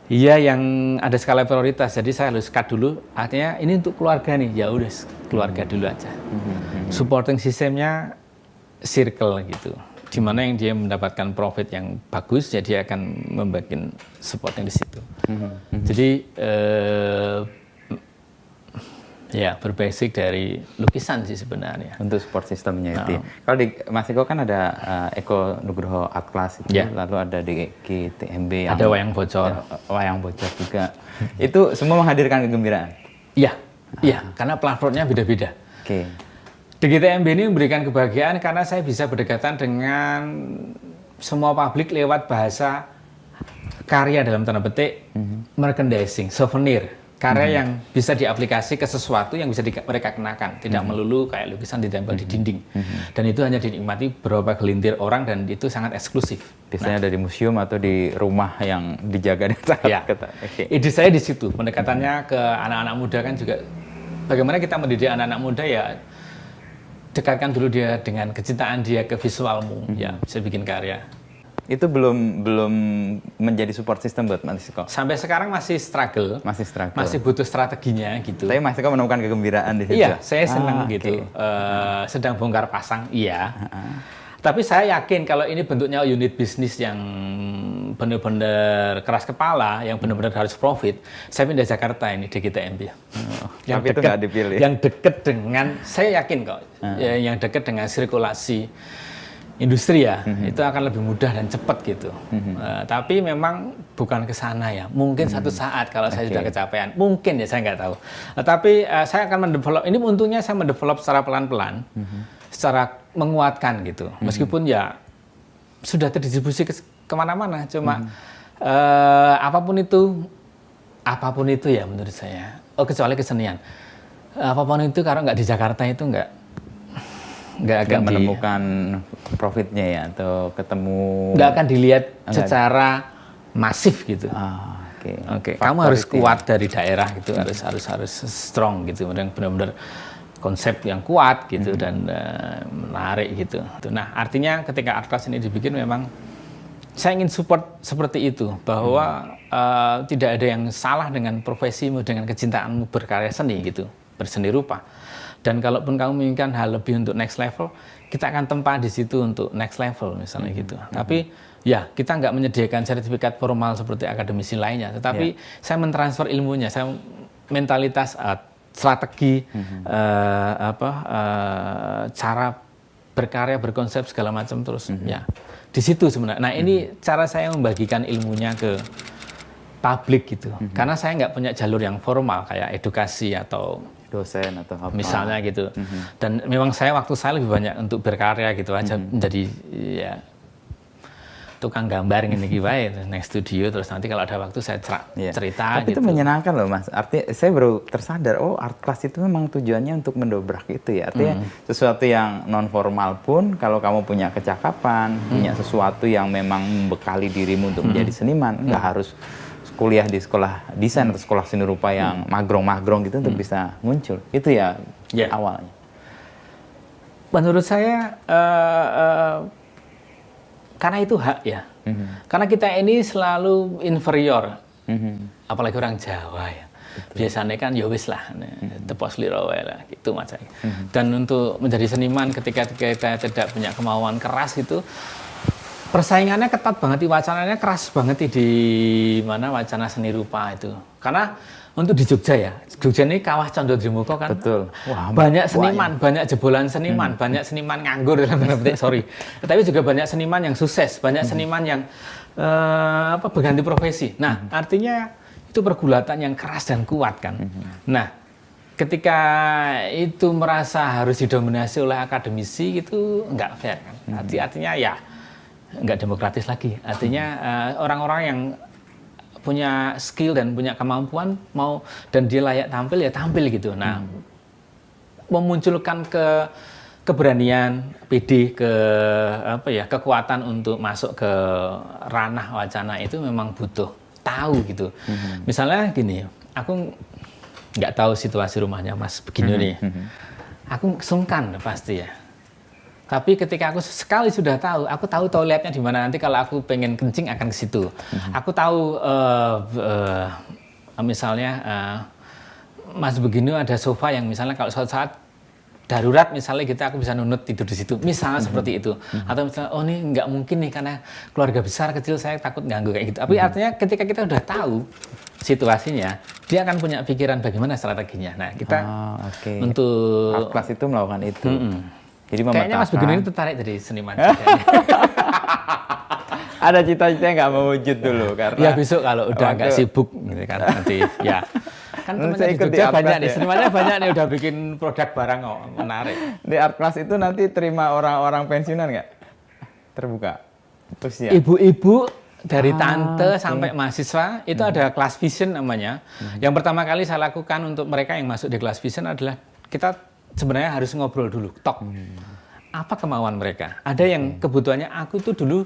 Iya, yang ada skala prioritas. Jadi saya harus cut dulu. Artinya ini untuk keluarga nih. Ya udah keluarga dulu aja. Supporting sistemnya circle gitu. Di mana yang dia mendapatkan profit yang bagus, jadi dia akan membagikan support yang di situ. Jadi berbasic dari lukisan sih sebenarnya. Untuk support sistemnya itu. Kalau di Mas Eko kan ada Eko Nugroho Art Class itu, lalu ada di GTMB yang ada wayang bocor. Wayang bocor juga. Itu semua menghadirkan kegembiraan. Iya, karena platformnya beda-beda. Di GTMB ini memberikan kebahagiaan karena saya bisa berdekatan dengan semua publik lewat bahasa karya dalam tanda petik, merchandising, souvenir. Karya yang bisa diaplikasi ke sesuatu yang bisa mereka kenakan, tidak melulu kayak lukisan ditempel di dinding. Dan itu hanya dinikmati beberapa gelintir orang dan itu sangat eksklusif. Biasanya dari museum atau di rumah yang dijaga dan sangat ketat. Ide saya di situ, pendekatannya ke anak-anak muda kan juga. Bagaimana kita mendidik anak-anak muda ya, dekatkan dulu dia dengan kecintaan dia ke visualmu, ya bisa bikin karya. Itu belum menjadi support system buat Mas Eko? Sampai sekarang masih struggle. Masih butuh strateginya gitu. Tapi Mas Eko menemukan kegembiraan di situ? Iya, saya senang gitu. Sedang bongkar pasang, Tapi saya yakin kalau ini bentuknya unit bisnis yang benar-benar keras kepala, yang benar-benar harus profit, saya pindah Jakarta ini di GTMB. Tapi itu nggak dipilih? Yang dekat dengan, saya yakin kok, yang dekat dengan sirkulasi industri ya, itu akan lebih mudah dan cepat gitu. Tapi memang bukan ke sana ya. Mungkin satu saat kalau saya sudah kecapean, mungkin ya saya nggak tahu. Tapi saya akan mendevelop. Ini untungnya saya mendevelop secara pelan-pelan, secara menguatkan gitu. Meskipun ya sudah terdistribusi kemana-mana. Cuma apapun itu ya menurut saya. Oh kecuali kesenian. Apapun itu kalau nggak di Jakarta itu nggak akan menemukan profitnya ya, atau ketemu nggak akan dilihat secara masif gitu. Oke. Kamu harus kuat dari daerah gitu, harus strong gitu, benar-benar konsep yang kuat gitu dan menarik gitu. Nah artinya ketika Art Class ini dibikin memang saya ingin support seperti itu, bahwa tidak ada yang salah dengan profesimu, dengan kecintaanmu berkarya seni gitu, berseni rupa. Dan kalaupun kamu menginginkan hal lebih untuk next level, kita akan tempa di situ untuk next level misalnya gitu. Tapi ya kita nggak menyediakan sertifikat formal seperti akademisi lainnya, tetapi saya mentransfer ilmunya, saya mentalitas, strategi, cara berkarya, berkonsep segala macam terus ya di situ sebenarnya. Nah ini cara saya membagikan ilmunya ke publik gitu, karena saya nggak punya jalur yang formal kayak edukasi atau dosen atau apa misalnya gitu. Dan memang waktu saya lebih banyak untuk berkarya gitu aja, menjadi ya tukang gambar gini wae next studio, terus nanti kalau ada waktu saya cerita. Tapi gitu. Itu menyenangkan loh Mas. Artinya saya baru tersadar, Art Class itu memang tujuannya untuk mendobrak itu ya. Artinya sesuatu yang non formal pun kalau kamu punya kecakapan, punya sesuatu yang memang membekali dirimu untuk menjadi seniman, nggak harus kuliah di sekolah desain atau sekolah seni rupa yang magrong-magrong gitu untuk bisa muncul. Itu ya awalnya. Menurut saya karena itu hak ya. Karena kita ini selalu inferior. Apalagi orang Jawa ya. Biasanya kan ya wis lah, tepos liro wae lah gitu macamnya. Dan untuk menjadi seniman ketika kita tidak punya kemauan keras gitu, persaingannya ketat banget, wacananya keras banget di mana wacana seni rupa itu. Karena untuk di Jogja ya, Jogja ini kawah Condro Dremoko kan. Betul. Wah, banyak seniman, banyak jebolan seniman, banyak seniman nganggur dalam tanda petik, sorry. Tapi juga banyak seniman yang sukses, banyak seniman yang berganti profesi. Nah, artinya itu pergulatan yang keras dan kuat kan. Nah, ketika itu merasa harus didominasi oleh akademisi itu nggak fair kan. Artinya ya nggak demokratis lagi. Artinya orang-orang yang punya skill dan punya kemampuan dan dia layak tampil ya tampil gitu. Nah, memunculkan keberanian, PD, kekuatan untuk masuk ke ranah wacana itu memang butuh tahu gitu. Misalnya gini, aku nggak tahu situasi rumahnya Mas begini nih. Aku sungkan pasti ya. Tapi ketika aku sekali sudah tahu, aku tahu toiletnya di mana, nanti kalau aku pengen kencing akan ke situ. Aku tahu misalnya Mas begini ada sofa yang misalnya kalau suatu saat darurat misalnya aku bisa nunut tidur di situ. Misalnya seperti itu. Atau misalnya ini nggak mungkin nih karena keluarga besar kecil saya takut ganggu kayak gitu. Tapi artinya ketika kita udah tahu situasinya, dia akan punya pikiran bagaimana strateginya. Nah, kita untuk Art Class itu melakukan itu. Jadi kayaknya Mas Begini ini tertarik dari seniman. Ada cita-cita yang nggak mewujud dulu karena ya besok kalau udah nggak sibuk gitu kan nanti ya kan teman-teman di Jogja banyak nih, senimannya banyak nih udah bikin produk barang menarik. Di Art Class itu nanti terima orang-orang pensiunan nggak? Terbuka usia. Ibu-ibu dari tante sampai mahasiswa itu ada kelas vision namanya. Yang pertama kali saya lakukan untuk mereka yang masuk di kelas vision adalah kita sebenarnya harus ngobrol dulu, talk. Apa kemauan mereka? Ada yang kebutuhannya, aku tuh dulu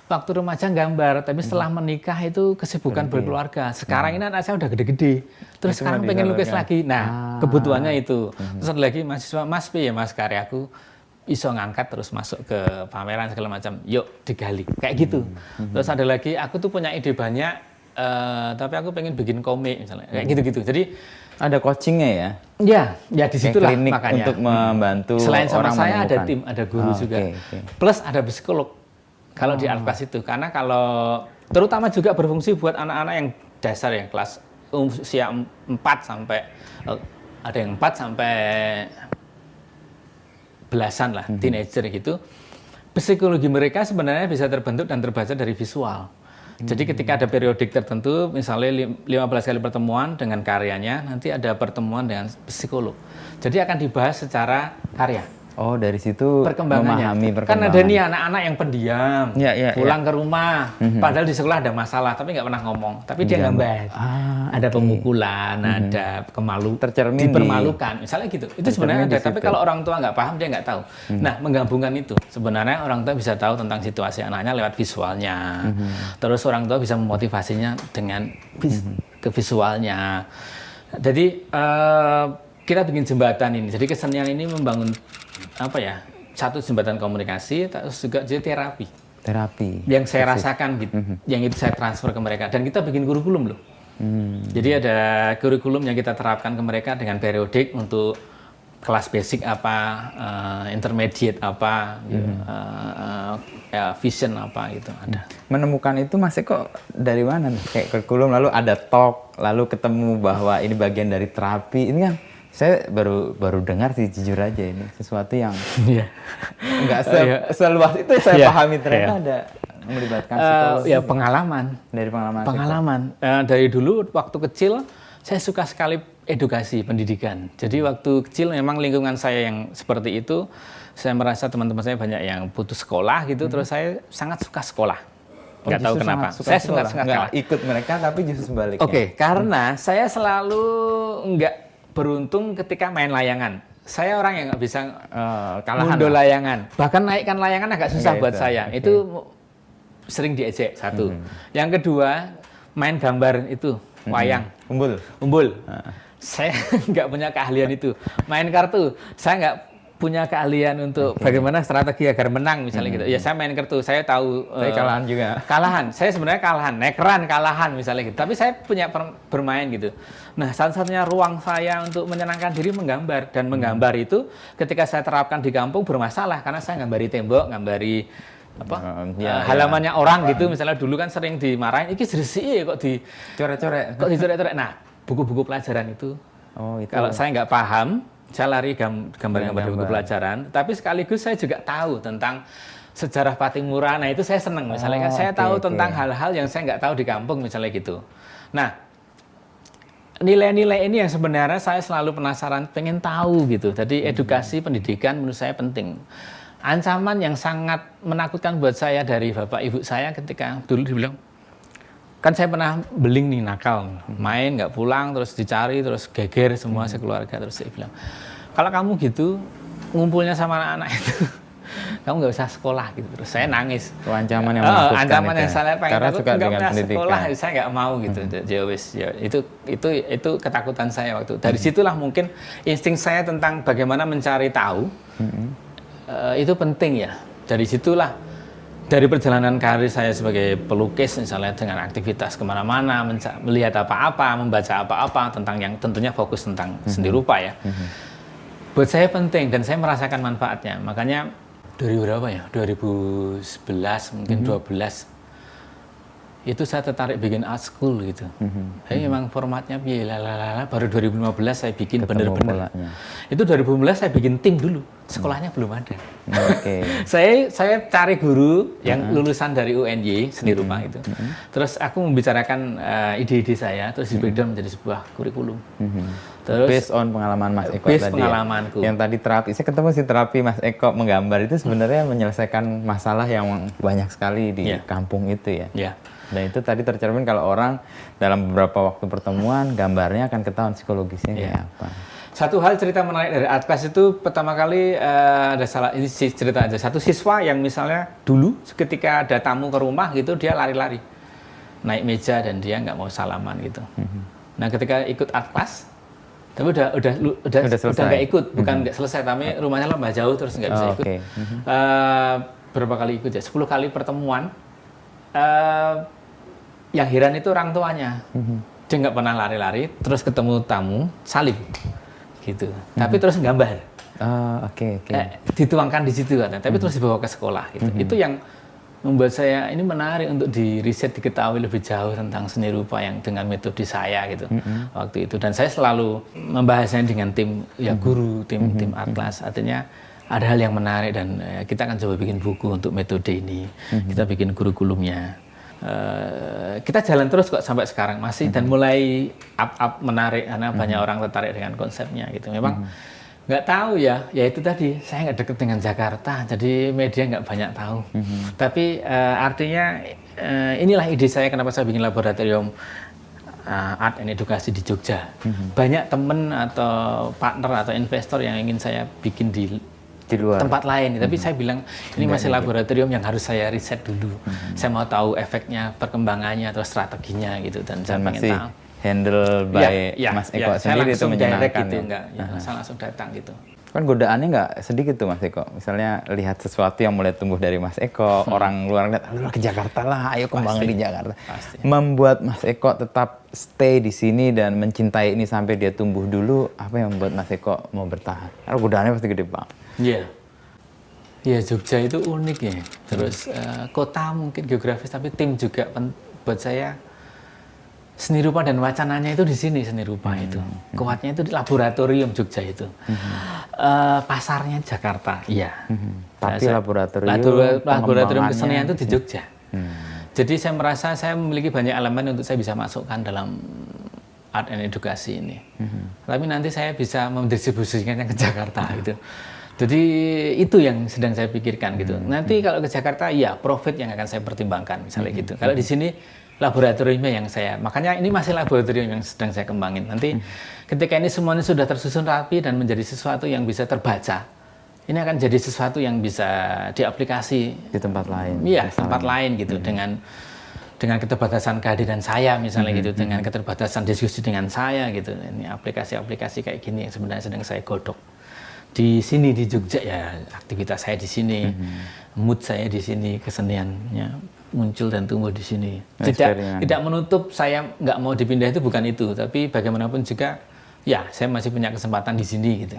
waktu remaja gambar, tapi setelah menikah itu kesibukan berkeluarga. Sekarang ini anak saya udah gede-gede, terus sekarang pengen lukis lagi. Nah, kebutuhannya itu. Terus ada lagi mahasiswa, Mas piye Mas karyaku iso ngangkat terus masuk ke pameran segala macam. Yuk digali, kayak gitu. Terus ada lagi, aku tuh punya ide banyak, tapi aku pengen bikin komik misalnya, kayak gitu-gitu. Jadi ada coachingnya ya? Ya disitulah makanya. Untuk membantu selain sama orang saya menemukan. ada tim, ada guru juga. Plus ada psikolog kalau di Art Class itu. Karena kalau terutama juga berfungsi buat anak-anak yang dasar yang kelas usia 4 sampai ada yang 4 sampai belasan lah, teenager gitu. psikologi mereka sebenarnya bisa terbentuk dan terbaca dari visual. Jadi ketika ada periodik tertentu, misalnya 15 kali pertemuan dengan karyanya, nanti ada pertemuan dengan psikolog. Jadi akan dibahas secara karya. Oh, dari situ memahami perkembangan. Kan ada nih anak-anak yang pendiam, pulang ke rumah, padahal di sekolah ada masalah, tapi nggak pernah ngomong. Tapi dia gambar. Ada pemukulan, ada dipermalukan, misalnya gitu. Itu sebenarnya ada, tapi kalau orang tua nggak paham, dia nggak tahu. Nah, menggabungkan itu, sebenarnya orang tua bisa tahu tentang situasi anaknya lewat visualnya. Terus orang tua bisa memotivasinya dengan ke visualnya. Jadi, kita bikin jembatan ini. Jadi kesenian ini membangun satu jembatan komunikasi, terus juga jadi terapi. Yang saya rasakan gitu, yang itu saya transfer ke mereka. Dan kita bikin kurikulum loh. Jadi ada kurikulum yang kita terapkan ke mereka dengan periodik untuk kelas basic apa, intermediate apa, vision apa gitu ada. Menemukan itu Mas Eko dari mana? Kayak kurikulum, lalu ada talk, lalu ketemu bahwa ini bagian dari terapi. Ini kan saya baru dengar sih, jujur aja, ini sesuatu yang nggak seluas itu saya pahami, ternyata ada melibatkan psikologi. Pengalaman. Dari pengalaman. Dari dulu waktu kecil saya suka sekali edukasi pendidikan. Jadi waktu kecil memang lingkungan saya yang seperti itu, saya merasa teman-teman saya banyak yang putus sekolah gitu, terus saya sangat suka sekolah. Nggak tahu kenapa. Saya sangat sekolah. Ikut mereka tapi justru sebaliknya. Oke, karena saya selalu nggak beruntung ketika main layangan. Saya orang yang nggak bisa mundur layangan. Bahkan naikkan layangan agak susah buat saya. Itu sering diejek, satu. Yang kedua, main gambar itu, wayang. Umbul. Saya nggak punya keahlian itu. Main kartu, saya nggak punya keahlian untuk bagaimana strategi agar menang misalnya gitu. Ya saya main kartu, saya tahu. Saya kalahan juga. Kalahan, saya sebenarnya kalahan, nekeran kalahan misalnya gitu. Tapi saya punya bermain gitu. Nah, satu-satunya ruang saya untuk menyenangkan diri menggambar, dan menggambar itu ketika saya terapkan di kampung bermasalah karena saya gambari tembok, gambari halamannya orang gitu. Misalnya dulu kan sering dimarahin, iki sih kok dicoret-coret. Nah, buku-buku pelajaran itu. Kalau saya nggak paham, saya lari gambar-gambar di buku pelajaran, tapi sekaligus saya juga tahu tentang sejarah Patimura. Nah, itu saya senang. Misalnya saya tahu tentang hal-hal yang saya nggak tahu di kampung, misalnya gitu. Nah, nilai-nilai ini yang sebenarnya saya selalu penasaran, pengen tahu gitu. Jadi edukasi pendidikan menurut saya penting. Ancaman yang sangat menakutkan buat saya dari bapak ibu saya ketika dulu dibilang, kan saya pernah beling nih, nakal, main nggak pulang, terus dicari, terus geger semua sekeluarga. Terus saya bilang, kalau kamu gitu ngumpulnya sama anak-anak itu, kamu nggak usah sekolah gitu. Terus saya nangis. Itu ancaman yang menakutkan. Ancaman yang saya pengen, karena aku suka nggak dengan pernah pendidikan. Sekolah, saya nggak mau gitu. Itu ketakutan saya waktu. Dari situlah mungkin insting saya tentang bagaimana mencari tahu itu penting ya. Dari situlah. Dari perjalanan karir saya sebagai pelukis misalnya, dengan aktivitas kemana-mana, melihat apa-apa, membaca apa-apa tentang yang tentunya fokus tentang seni rupa ya. Buat saya penting dan saya merasakan manfaatnya. Makanya dari berapa ya? 2011 mungkin 12 itu saya tertarik bikin art school gitu. Tapi memang formatnya baru 2015 saya bikin bener-bener. Itu 2015 saya bikin tim dulu. Sekolahnya belum ada. Saya cari guru yang lulusan dari UNY seni rupa itu. Terus aku membicarakan ide-ide saya, terus di breakdown menjadi sebuah kurikulum. Terus based on pengalaman Mas Eko tadi. Pengalamanku. Yang tadi terapi, saya ketemu si terapi Mas Eko menggambar itu sebenarnya menyelesaikan masalah yang banyak sekali di kampung itu ya. Dan itu tadi tercermin kalau orang dalam beberapa waktu pertemuan gambarnya akan ketahuan psikologisnya kayak apa. Satu hal cerita menarik dari art class itu, pertama kali ada ini cerita aja. Satu siswa yang misalnya dulu ketika ada tamu ke rumah gitu, dia lari-lari naik meja dan dia nggak mau salaman gitu. Nah, ketika ikut art class, tapi udah nggak ikut, bukan nggak selesai, tapi rumahnya lembah jauh terus nggak bisa ikut. Berapa kali ikut ya? 10 kali pertemuan. Yang heran itu orang tuanya. Dia nggak pernah lari-lari, terus ketemu tamu, salim. Gitu. Tapi terus gambar. Dituangkan di situ katanya, tapi terus dibawa ke sekolah gitu. Itu yang membuat saya ini menarik untuk di riset, diketahui lebih jauh tentang seni rupa yang dengan metode saya gitu waktu itu. Dan saya selalu membahasnya dengan tim guru, tim art class. Artinya ada hal yang menarik dan kita akan coba bikin buku untuk metode ini. Kita bikin kurikulumnya. Kita jalan terus kok sampai sekarang masih dan mulai up menarik karena banyak orang tertarik dengan konsepnya gitu. Memang nggak tahu ya itu tadi saya nggak deket dengan Jakarta, jadi media nggak banyak tahu. Tapi artinya inilah ide saya kenapa saya bikin laboratorium art and edukasi di Jogja. Banyak teman atau partner atau investor yang ingin saya bikin di luar tempat lain, tapi saya bilang ini masih laboratorium yang harus saya riset dulu. Saya mau tahu efeknya, perkembangannya atau strateginya gitu dan saya masih pengen tahu. Handle by Mas Eko sendiri itu menyenangkan gitu, saya langsung datang gitu. Kan godaannya nggak sedikit tuh Mas Eko. Misalnya lihat sesuatu yang mulai tumbuh dari Mas Eko, orang luar lihat, lu ke Jakarta lah, ayo kembangin di Jakarta. Pasti. Membuat Mas Eko tetap stay di sini dan mencintai ini sampai dia tumbuh dulu, apa yang membuat Mas Eko mau bertahan? Karena godaannya pasti gede banget. Iya, Jogja itu unik ya. Terus kota mungkin geografis, tapi tim juga buat saya seni rupa dan wacananya itu di sini seni rupa itu. Kuatnya itu di laboratorium Jogja itu. Pasarnya Jakarta, iya. Tapi laboratorium kesenian itu di Jogja. Jadi saya merasa saya memiliki banyak elemen untuk saya bisa masukkan dalam art and edukasi ini. Tapi nanti saya bisa mendistribusikannya ke Jakarta gitu. Jadi itu yang sedang saya pikirkan gitu. Nanti kalau ke Jakarta, ya profit yang akan saya pertimbangkan misalnya gitu. Kalau di sini laboratoriumnya yang makanya ini masih laboratorium yang sedang saya kembangin. Nanti ketika ini semuanya sudah tersusun rapi dan menjadi sesuatu yang bisa terbaca, ini akan jadi sesuatu yang bisa diaplikasi di tempat lain. Iya, tempat lain gitu dengan keterbatasan kehadiran saya misalnya gitu, dengan keterbatasan diskusi dengan saya gitu. Ini aplikasi-aplikasi kayak gini yang sebenarnya sedang saya godok. Di sini di Jogja ya aktivitas saya di sini, mood saya di sini, keseniannya muncul dan tumbuh di sini. Tidak menutup saya nggak mau dipindah itu bukan itu, tapi bagaimanapun juga ya saya masih punya kesempatan di sini gitu.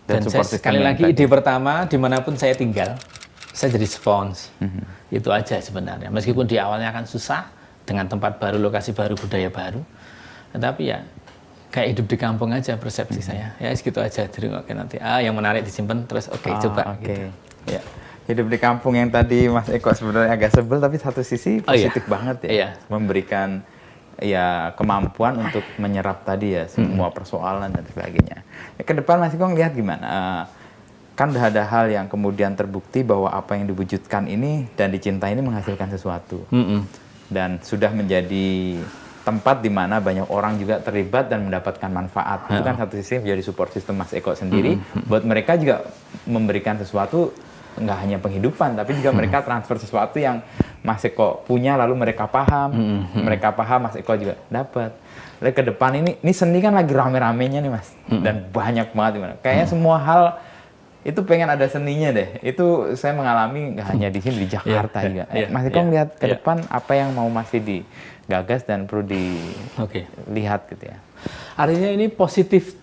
Dan saya, sekali lagi ide pertama dimanapun saya tinggal, saya jadi spons. Itu aja sebenarnya. Meskipun di awalnya akan susah dengan tempat baru, lokasi baru, budaya baru, tetapi ya kayak hidup di kampung aja persepsi saya. Ya segitu aja. Jadi oke nanti yang menarik disimpan terus coba gitu. Ya. Hidup di kampung yang tadi Mas Eko sebenarnya agak sebel tapi satu sisi positif banget ya. Iya. Memberikan ya kemampuan untuk menyerap tadi ya semua persoalan dan sebagainya. Ya, ke depan Mas Eko ngelihat gimana? Kan udah ada hal yang kemudian terbukti bahwa apa yang diwujudkan ini dan dicintai ini menghasilkan sesuatu. Dan sudah menjadi tempat di mana banyak orang juga terlibat dan mendapatkan manfaat. Itu kan satu sisi menjadi support system Mas Eko sendiri. Buat mereka juga memberikan sesuatu, nggak hanya penghidupan, tapi juga mereka transfer sesuatu yang Mas Eko punya, lalu mereka paham. Mereka paham, Mas Eko juga dapat. Lalu ke depan ini seni kan lagi rame-ramenya nih Mas. Dan banyak banget gimana. Kayaknya semua hal itu pengen ada seninya deh. Itu saya mengalami nggak hanya di sini, di Jakarta juga. Mas Eko melihat ke depan apa yang mau masih digagas dan perlu dilihat gitu ya. Artinya ini positif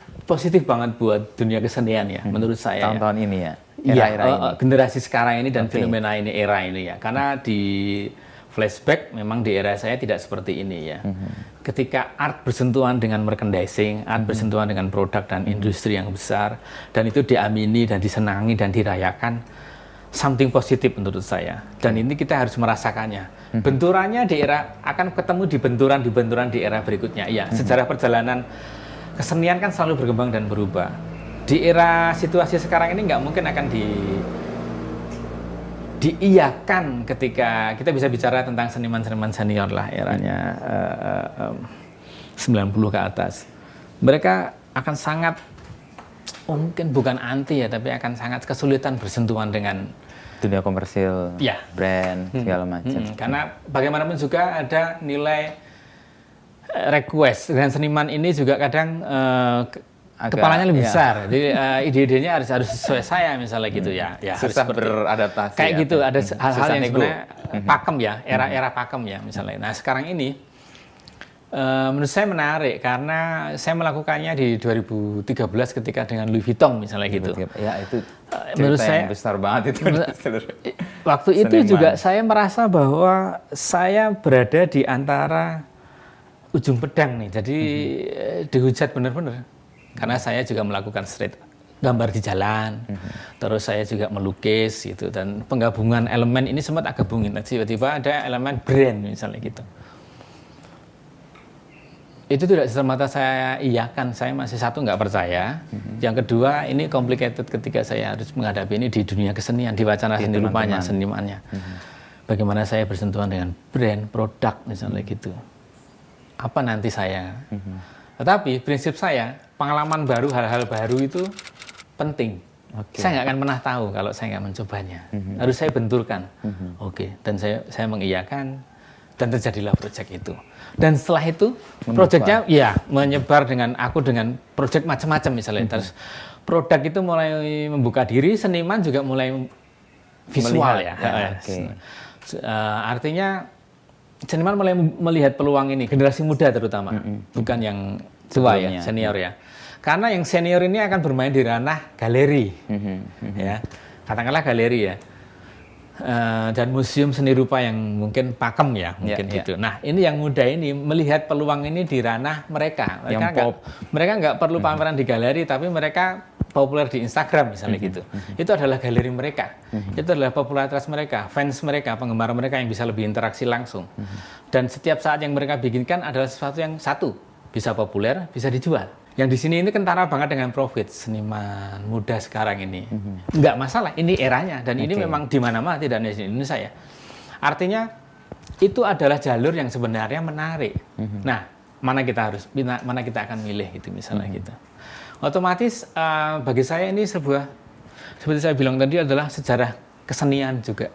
banget buat dunia kesenian ya, menurut saya. Tahun-tahun ini ya. Era-era ini. Generasi sekarang ini dan fenomena ini, era ini ya. Karena di flashback memang di era saya tidak seperti ini ya. Ketika art bersentuhan dengan merchandising, art bersentuhan dengan produk dan industri yang besar, dan itu diamini dan disenangi dan dirayakan, something positif menurut saya. Dan ini kita harus merasakannya. Benturannya di era akan ketemu di benturan di era berikutnya. Ya, sejarah perjalanan kesenian kan selalu berkembang dan berubah. Di era situasi sekarang ini nggak mungkin akan diiyakan ketika kita bisa bicara tentang seniman-seniman senior lah eranya 90 ke atas. Mereka akan sangat mungkin bukan anti ya, tapi akan sangat kesulitan bersentuhan dengan dunia komersil, brand segala macam. Karena bagaimanapun juga ada nilai request dan seniman ini juga kadang kepalanya lebih besar, jadi ide-idenya harus sesuai saya misalnya gitu ya. Susah harus beradaptasi. Kayak gitu, ada hal-hal yang sebenarnya pakem ya, era pakem ya misalnya. Nah sekarang ini menurut saya menarik karena saya melakukannya di 2013 ketika dengan Louis Vuitton misalnya gitu. Ya itu menurut saya yang besar banget itu. Waktu itu juga saya merasa bahwa saya berada di antara ujung pedang nih, jadi dihujat benar-benar. Karena saya juga melakukan street gambar di jalan, terus saya juga melukis gitu, dan penggabungan elemen ini sempat agak gabungin. Tiba-tiba ada elemen brand misalnya gitu. Itu tidak semata saya iyakan, saya masih satu nggak percaya. Yang kedua, ini complicated ketika saya harus menghadapi ini di dunia kesenian, di wacana seni rupanya, senimannya. Bagaimana saya bersentuhan dengan brand, produk misalnya gitu. Apa nanti saya? Tetapi prinsip saya, pengalaman baru, hal-hal baru itu penting. Saya nggak akan pernah tahu kalau saya nggak mencobanya. Harus saya benturkan. Dan saya mengiyakan, dan terjadilah proyek itu. Dan setelah itu proyeknya ya menyebar dengan proyek macam-macam misalnya. Terus produk itu mulai membuka diri, seniman juga mulai visual artinya seniman mulai melihat peluang ini, generasi muda terutama, bukan yang tua ya, senior ya. Karena yang senior ini akan bermain di ranah galeri, ya, katakanlah galeri ya. Dan museum seni rupa yang mungkin pakem ya, mungkin gitu. Nah, ini yang muda ini melihat peluang ini di ranah mereka. Mereka nggak perlu pameran di galeri, tapi mereka populer di Instagram misalnya gitu. Itu adalah galeri mereka. Itu adalah popularitas mereka, fans mereka, penggemar mereka yang bisa lebih interaksi langsung. Dan setiap saat yang mereka bikinkan adalah sesuatu yang bisa populer, bisa dijual. Yang di sini ini kentara banget dengan profit seniman muda sekarang ini. Nggak masalah, ini eranya dan ini memang di mana-mana, tidak hanya di Indonesia ya. Artinya itu adalah jalur yang sebenarnya menarik. Nah, mana kita akan milih gitu misalnya gitu. Otomatis bagi saya ini seperti saya bilang tadi adalah sejarah kesenian juga.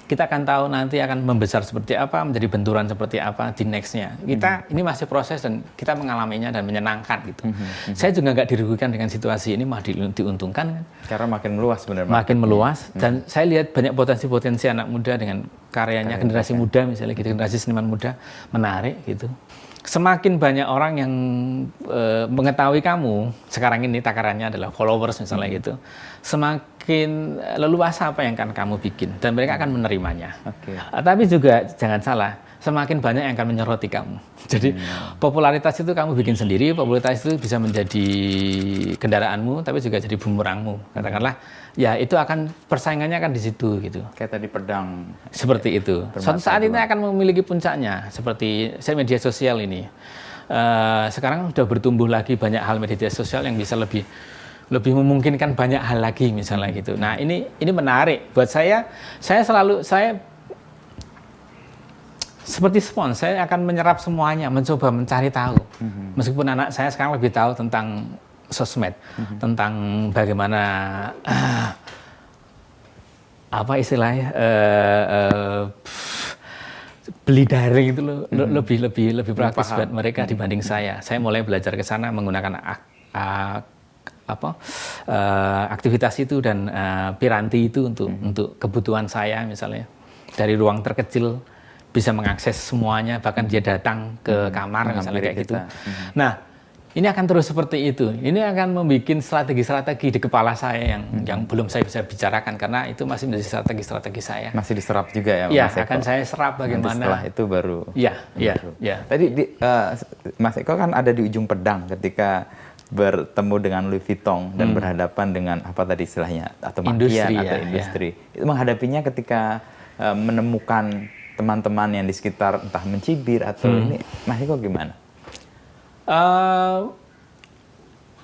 Kita akan tahu nanti akan membesar seperti apa, menjadi benturan seperti apa di next-nya. Ini masih proses dan kita mengalaminya dan menyenangkan gitu. Saya juga nggak dirugikan dengan situasi ini, malah diuntungkan kan. Karena makin meluas sebenarnya. Makin meluas dan saya lihat banyak potensi-potensi anak muda dengan karyanya, generasi muda misalnya gitu, generasi seniman muda menarik gitu. Semakin banyak orang yang mengetahui kamu, sekarang ini takarannya adalah followers misalnya gitu, semakin leluasa apa yang akan kamu bikin, dan mereka akan menerimanya. Tapi juga jangan salah, semakin banyak yang akan menyoroti kamu. Jadi popularitas itu kamu bikin sendiri, popularitas itu bisa menjadi kendaraanmu, tapi juga jadi bumerangmu. Katakanlah, ya itu akan persaingannya akan di situ gitu. Kayak tadi pedang. Seperti itu. Suatu saat ini akan memiliki puncaknya. Seperti media sosial ini. Sekarang sudah bertumbuh lagi banyak hal media sosial yang bisa lebih memungkinkan banyak hal lagi misalnya gitu. Nah ini menarik buat saya. Saya seperti spons, saya akan menyerap semuanya, mencoba mencari tahu. Meskipun anak saya sekarang lebih tahu tentang sosmed, tentang bagaimana apa istilahnya beli daring itu lebih praktis buat mereka dibanding saya. Saya mulai belajar ke sana menggunakan aktivitas itu dan piranti itu untuk kebutuhan saya misalnya. Dari ruang terkecil bisa mengakses semuanya, bahkan dia datang ke kamar misalnya kayak gitu. Nah, ini akan terus seperti itu. Ini akan membuat strategi-strategi di kepala saya yang belum saya bisa bicarakan karena itu masih menjadi strategi-strategi saya. Masih diserap juga ya, Mas Eko? Akan saya serap bagaimana. Nanti setelah itu baru. Iya. Tadi Mas Eko kan ada di ujung pedang ketika bertemu dengan Louis Vuitton dan berhadapan dengan apa tadi istilahnya atau industri. Itu menghadapinya ketika menemukan teman-teman yang di sekitar entah mencibir atau ini, Mas Eko gimana?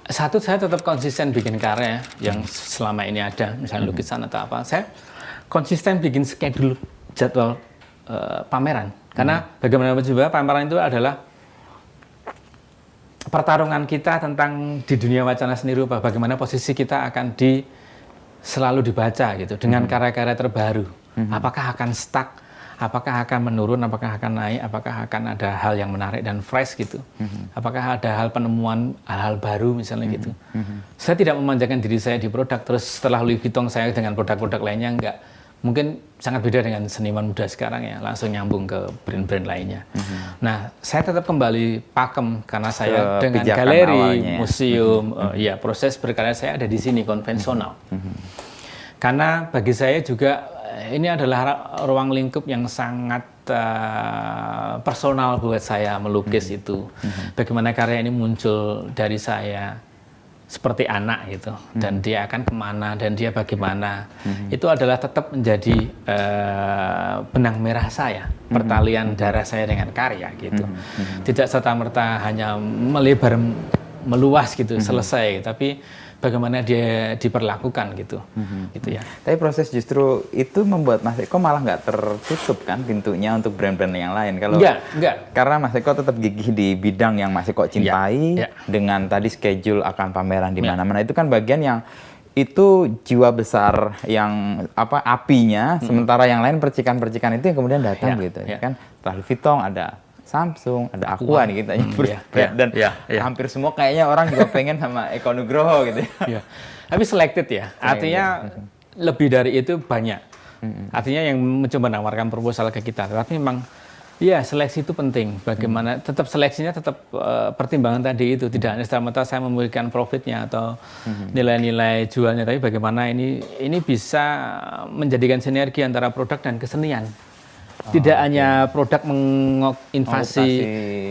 Satu, saya tetap konsisten bikin karya yang selama ini ada, misalnya lukisan atau apa. Saya konsisten bikin schedule jadwal pameran, karena bagaimanapun juga pameran itu adalah pertarungan kita tentang di dunia wacana seni rupa, bagaimana posisi kita akan selalu dibaca gitu dengan karya-karya terbaru. Apakah akan stuck? Apakah akan menurun, apakah akan naik, apakah akan ada hal yang menarik dan fresh gitu. Apakah ada hal penemuan, hal-hal baru misalnya gitu. Saya tidak memanjakan diri saya di produk, terus setelah Louis Vuitton saya dengan produk-produk lainnya enggak. Mungkin sangat beda dengan seniman muda sekarang ya, langsung nyambung ke brand-brand lainnya. Nah, saya tetap kembali pakem karena saya dengan galeri, museum, proses berkarya saya ada di sini, konvensional. Karena bagi saya juga ini adalah ruang lingkup yang sangat personal buat saya melukis itu. Bagaimana karya ini muncul dari saya seperti anak gitu, dan dia akan kemana dan dia bagaimana, itu adalah tetap menjadi benang merah saya, pertalian darah saya dengan karya gitu. Tidak serta-merta hanya melebar meluas gitu selesai, tapi bagaimana dia diperlakukan gitu, gitu ya. Tapi proses justru itu membuat Mas Eko malah nggak tertutup kan pintunya untuk brand-brand yang lain. Kalau enggak. Karena Mas Eko tetap gigih di bidang yang Mas Eko cintai, dengan tadi schedule akan pameran di mana-mana, itu kan bagian yang itu jiwa besar yang apinya, sementara yang lain percikan-percikan itu yang kemudian datang gitu, kan. Setelah Louis Vuitton ada Samsung, ada Aqua nih kita dan hampir semua kayaknya orang juga pengen sama Eko Nugroho gitu ya. Tapi selected ya, artinya lebih dari itu banyak. Artinya yang mencoba menawarkan proposal ke kita, tapi memang ya seleksi itu penting. Bagaimana tetap seleksinya tetap pertimbangan tadi itu, tidak hanya semata saya memberikan profitnya atau nilai-nilai jualnya, tapi bagaimana ini bisa menjadikan sinergi antara produk dan kesenian. Tidak hanya produk menginvasi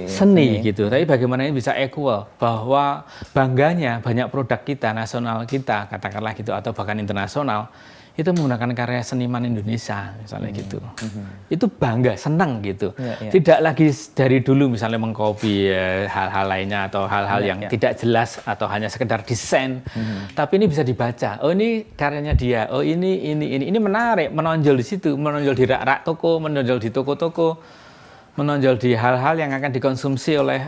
seni gitu, tapi bagaimana ini bisa equal, bahwa bangganya banyak produk kita, nasional kita, katakanlah gitu, atau bahkan internasional, itu menggunakan karya seniman Indonesia, misalnya gitu. Itu bangga, senang gitu. Tidak lagi dari dulu misalnya mengcopy hal-hal lainnya atau hal-hal yang tidak jelas atau hanya sekedar desain. Tapi ini bisa dibaca. Oh ini karyanya dia. Oh ini menarik, menonjol di situ, menonjol di rak-rak toko, menonjol di toko-toko, menonjol di hal-hal yang akan dikonsumsi oleh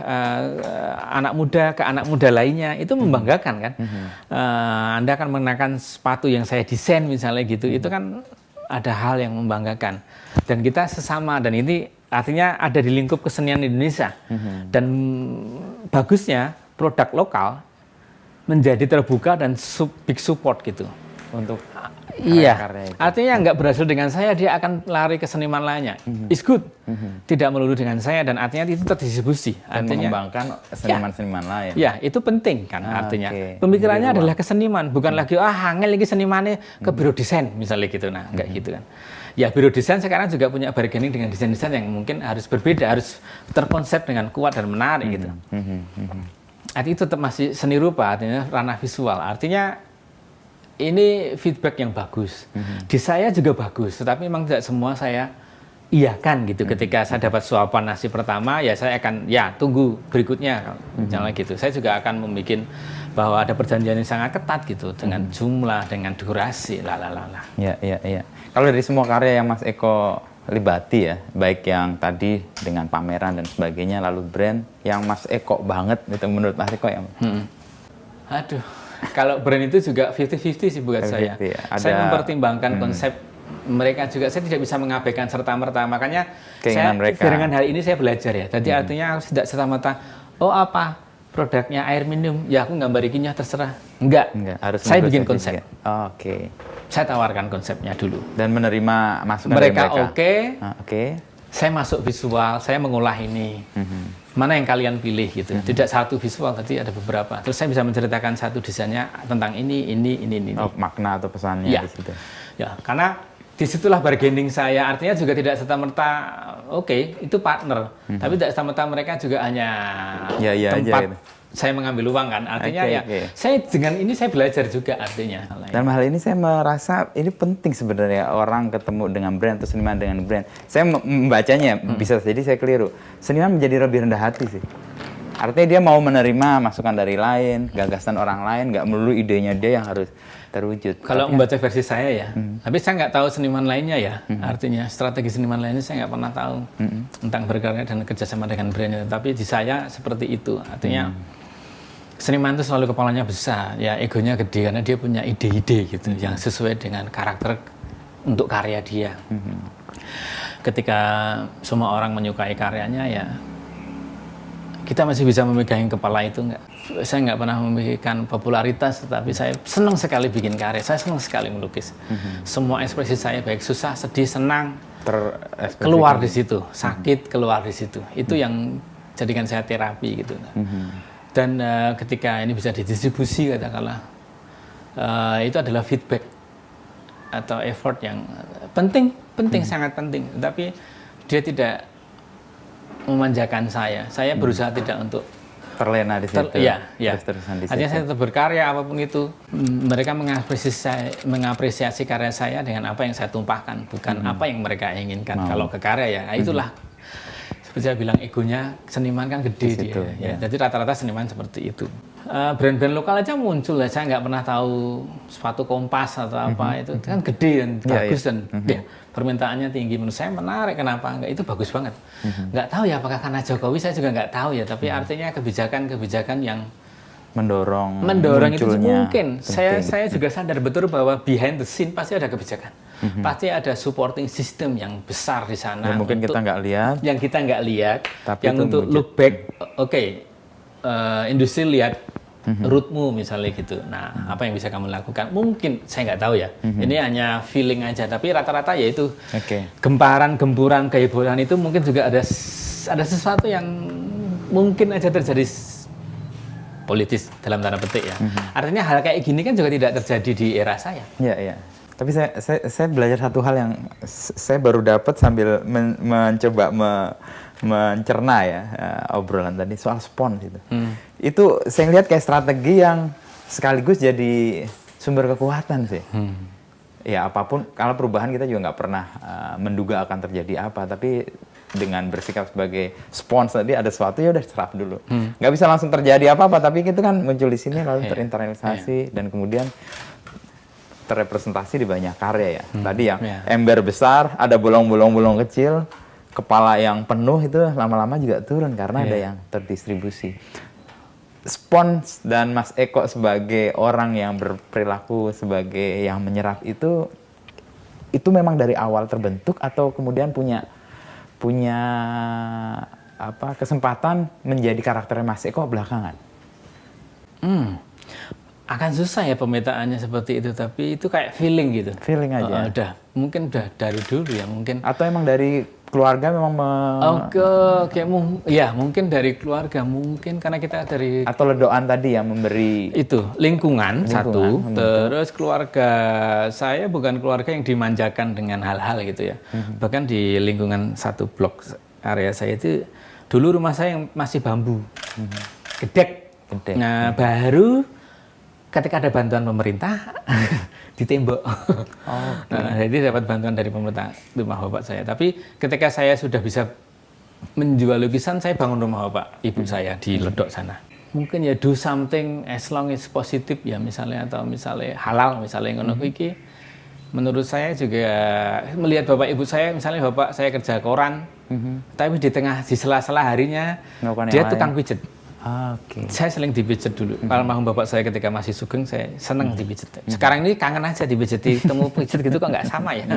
anak muda ke anak muda lainnya. Itu membanggakan kan. Anda akan mengenakan sepatu yang saya desain misalnya gitu, itu kan ada hal yang membanggakan. Dan kita sesama, dan ini artinya ada di lingkup kesenian Indonesia. Dan bagusnya produk lokal menjadi terbuka dan big support gitu. Untuk karya-karya itu. Artinya nggak berhasil dengan saya, dia akan lari ke seniman lainnya. It's good. Tidak melulu dengan saya, dan artinya itu terdistribusi. Dan artinya mengembangkan seniman-seniman lain. Ya, itu penting kan artinya. Pemikirannya adalah ke seniman, bukan lagi angel lagi senimannya ke biro desain misalnya gitu. Nah, enggak gitu kan. Ya, biro desain sekarang juga punya bargaining dengan desain-desain yang mungkin harus berbeda, harus terkonsep dengan kuat dan menarik gitu. Artinya itu tetap masih seni rupa, artinya ranah visual. Artinya ini feedback yang bagus. Di saya juga bagus, tetapi memang tidak semua saya iyakan gitu. Ketika saya dapat suapan nasi pertama, ya saya akan tunggu berikutnya, misalnya gitu. Saya juga akan membuat bahwa ada perjanjian yang sangat ketat gitu, dengan jumlah, dengan durasi, Iya. Kalau dari semua karya yang Mas Eko libati ya, baik yang tadi dengan pameran dan sebagainya, lalu brand yang Mas Eko banget itu menurut Mas Eko yang aduh. Kalau brand itu juga 50-50 sih buat saya. Saya mempertimbangkan konsep mereka juga. Saya tidak bisa mengabaikan serta-merta. Makanya dengan hal ini saya belajar ya. Jadi artinya harus tidak serta-merta, apa produknya air minum, ya aku gambar ikinya terserah. Enggak. Harus saya bikin konsep. Saya tawarkan konsepnya dulu. Dan menerima masukan mereka. dari mereka. Oke. Saya masuk visual, saya mengolah ini. Mana yang kalian pilih gitu. Tidak satu visual, tapi ada beberapa. Terus saya bisa menceritakan satu desainnya tentang ini. Makna atau pesannya di situ. Ya, karena disitulah bargaining saya. Artinya juga tidak serta-merta itu partner. Tapi tidak serta-merta mereka juga hanya tempat aja, saya mengambil uang kan. Artinya saya dengan ini saya belajar juga artinya. Dan hal ini saya merasa ini penting sebenarnya, orang ketemu dengan brand atau seniman dengan brand. Saya membacanya bisa jadi saya keliru. Seniman menjadi lebih rendah hati sih. Artinya dia mau menerima masukan dari lain, gagasan orang lain, nggak melulu idenya dia yang harus terwujud. Kalau membaca versi saya ya, tapi saya nggak tahu seniman lainnya ya. Artinya strategi seniman lainnya saya nggak pernah tahu tentang berkarya dan kerjasama dengan brandnya. Tapi di saya seperti itu. Artinya seniman itu selalu kepalanya besar, ya egonya gede karena dia punya ide-ide gitu yang sesuai dengan karakter untuk karya dia. Ketika semua orang menyukai karyanya, ya kita masih bisa memegang kepala itu enggak. Saya nggak pernah memikirkan popularitas, tetapi saya senang sekali bikin karya, saya senang sekali melukis. Semua ekspresi saya baik susah, sedih, senang keluar di situ, sakit keluar di situ. Itu yang jadikan saya terapi gitu. Dan ketika ini bisa didistribusi katakanlah, itu adalah feedback atau effort yang penting, sangat penting. Tapi dia tidak memanjakan saya. Saya berusaha tidak untuk terlena di situ. Iya. Terus-terusan di situ. Artinya saya tetap berkarya apapun itu. Mereka mengapresiasi karya saya dengan apa yang saya tumpahkan, bukan apa yang mereka inginkan. Kalau ke karya ya, itulah seperti saya bilang, egonya seniman kan gede situ, dia. Ya. Jadi rata-rata seniman seperti itu. Brand-brand lokal aja muncul ya, saya nggak pernah tahu sepatu Kompas atau apa itu kan gede dan bagus dan permintaannya tinggi. Menurut saya menarik, kenapa enggak, itu bagus banget. Nggak tahu ya apakah karena Jokowi, saya juga nggak tahu ya, tapi artinya kebijakan-kebijakan yang mendorong itu mungkin. Saya juga sadar betul bahwa behind the scene pasti ada kebijakan. Pasti ada supporting system yang besar di sana. Yang mungkin kita nggak lihat. Yang kita nggak lihat. Tapi yang untuk look back, industri lihat rootmu misalnya gitu. Nah, apa yang bisa kamu lakukan? Mungkin saya nggak tahu ya. Ini hanya feeling aja. Tapi rata-rata ya itu gemparan, gempuran, kehebohan itu mungkin juga ada sesuatu yang mungkin aja terjadi politis dalam tanda petik ya. Artinya hal kayak gini kan juga tidak terjadi di era saya. Iya. Tapi saya belajar satu hal yang saya baru dapat sambil mencoba mencerna ya obrolan tadi soal spons itu. Itu saya lihat kayak strategi yang sekaligus jadi sumber kekuatan sih. Ya apapun, kalau perubahan kita juga nggak pernah menduga akan terjadi apa, tapi dengan bersikap sebagai spons tadi ada sesuatu ya udah serap dulu. Nggak bisa langsung terjadi apa-apa, tapi itu kan muncul di sini lalu terinternalisasi dan kemudian terrepresentasi di banyak karya ya. Tadi yang ember besar, ada bolong-bolong kecil, kepala yang penuh itu lama-lama juga turun karena ada yang terdistribusi. Spons dan Mas Eko sebagai orang yang berperilaku sebagai yang menyerap itu memang dari awal terbentuk atau kemudian punya kesempatan menjadi karakternya Mas Eko belakangan? Akan susah ya pemetaannya seperti itu, tapi itu kayak feeling gitu. Feeling aja. Mungkin udah dari dulu ya mungkin. Atau emang dari keluarga memang mungkin dari keluarga, mungkin karena kita dari atau ledoan tadi yang memberi itu lingkungan satu, terus keluarga saya bukan keluarga yang dimanjakan dengan hal-hal gitu ya. Bahkan di lingkungan satu blok area saya itu dulu rumah saya yang masih bambu, gedek. Nah baru ketika ada bantuan pemerintah di tembok. Nah, jadi dapat bantuan dari pemerintah rumah bapak saya. Tapi ketika saya sudah bisa menjual lukisan, saya bangun rumah bapak ibu saya di Ledok sana. Mungkin ya do something as long as positif ya misalnya, atau misalnya halal misalnya ngono iki. Menurut saya juga melihat bapak ibu saya, misalnya bapak saya kerja koran, tapi di sela-sela harinya dia tukang pijet. Saya sering dipijet dulu. Almarhum bapak saya ketika masih sugeng, saya senang dipijet. Sekarang ini kangen aja dipijet, temu pijet gitu kok nggak sama ya.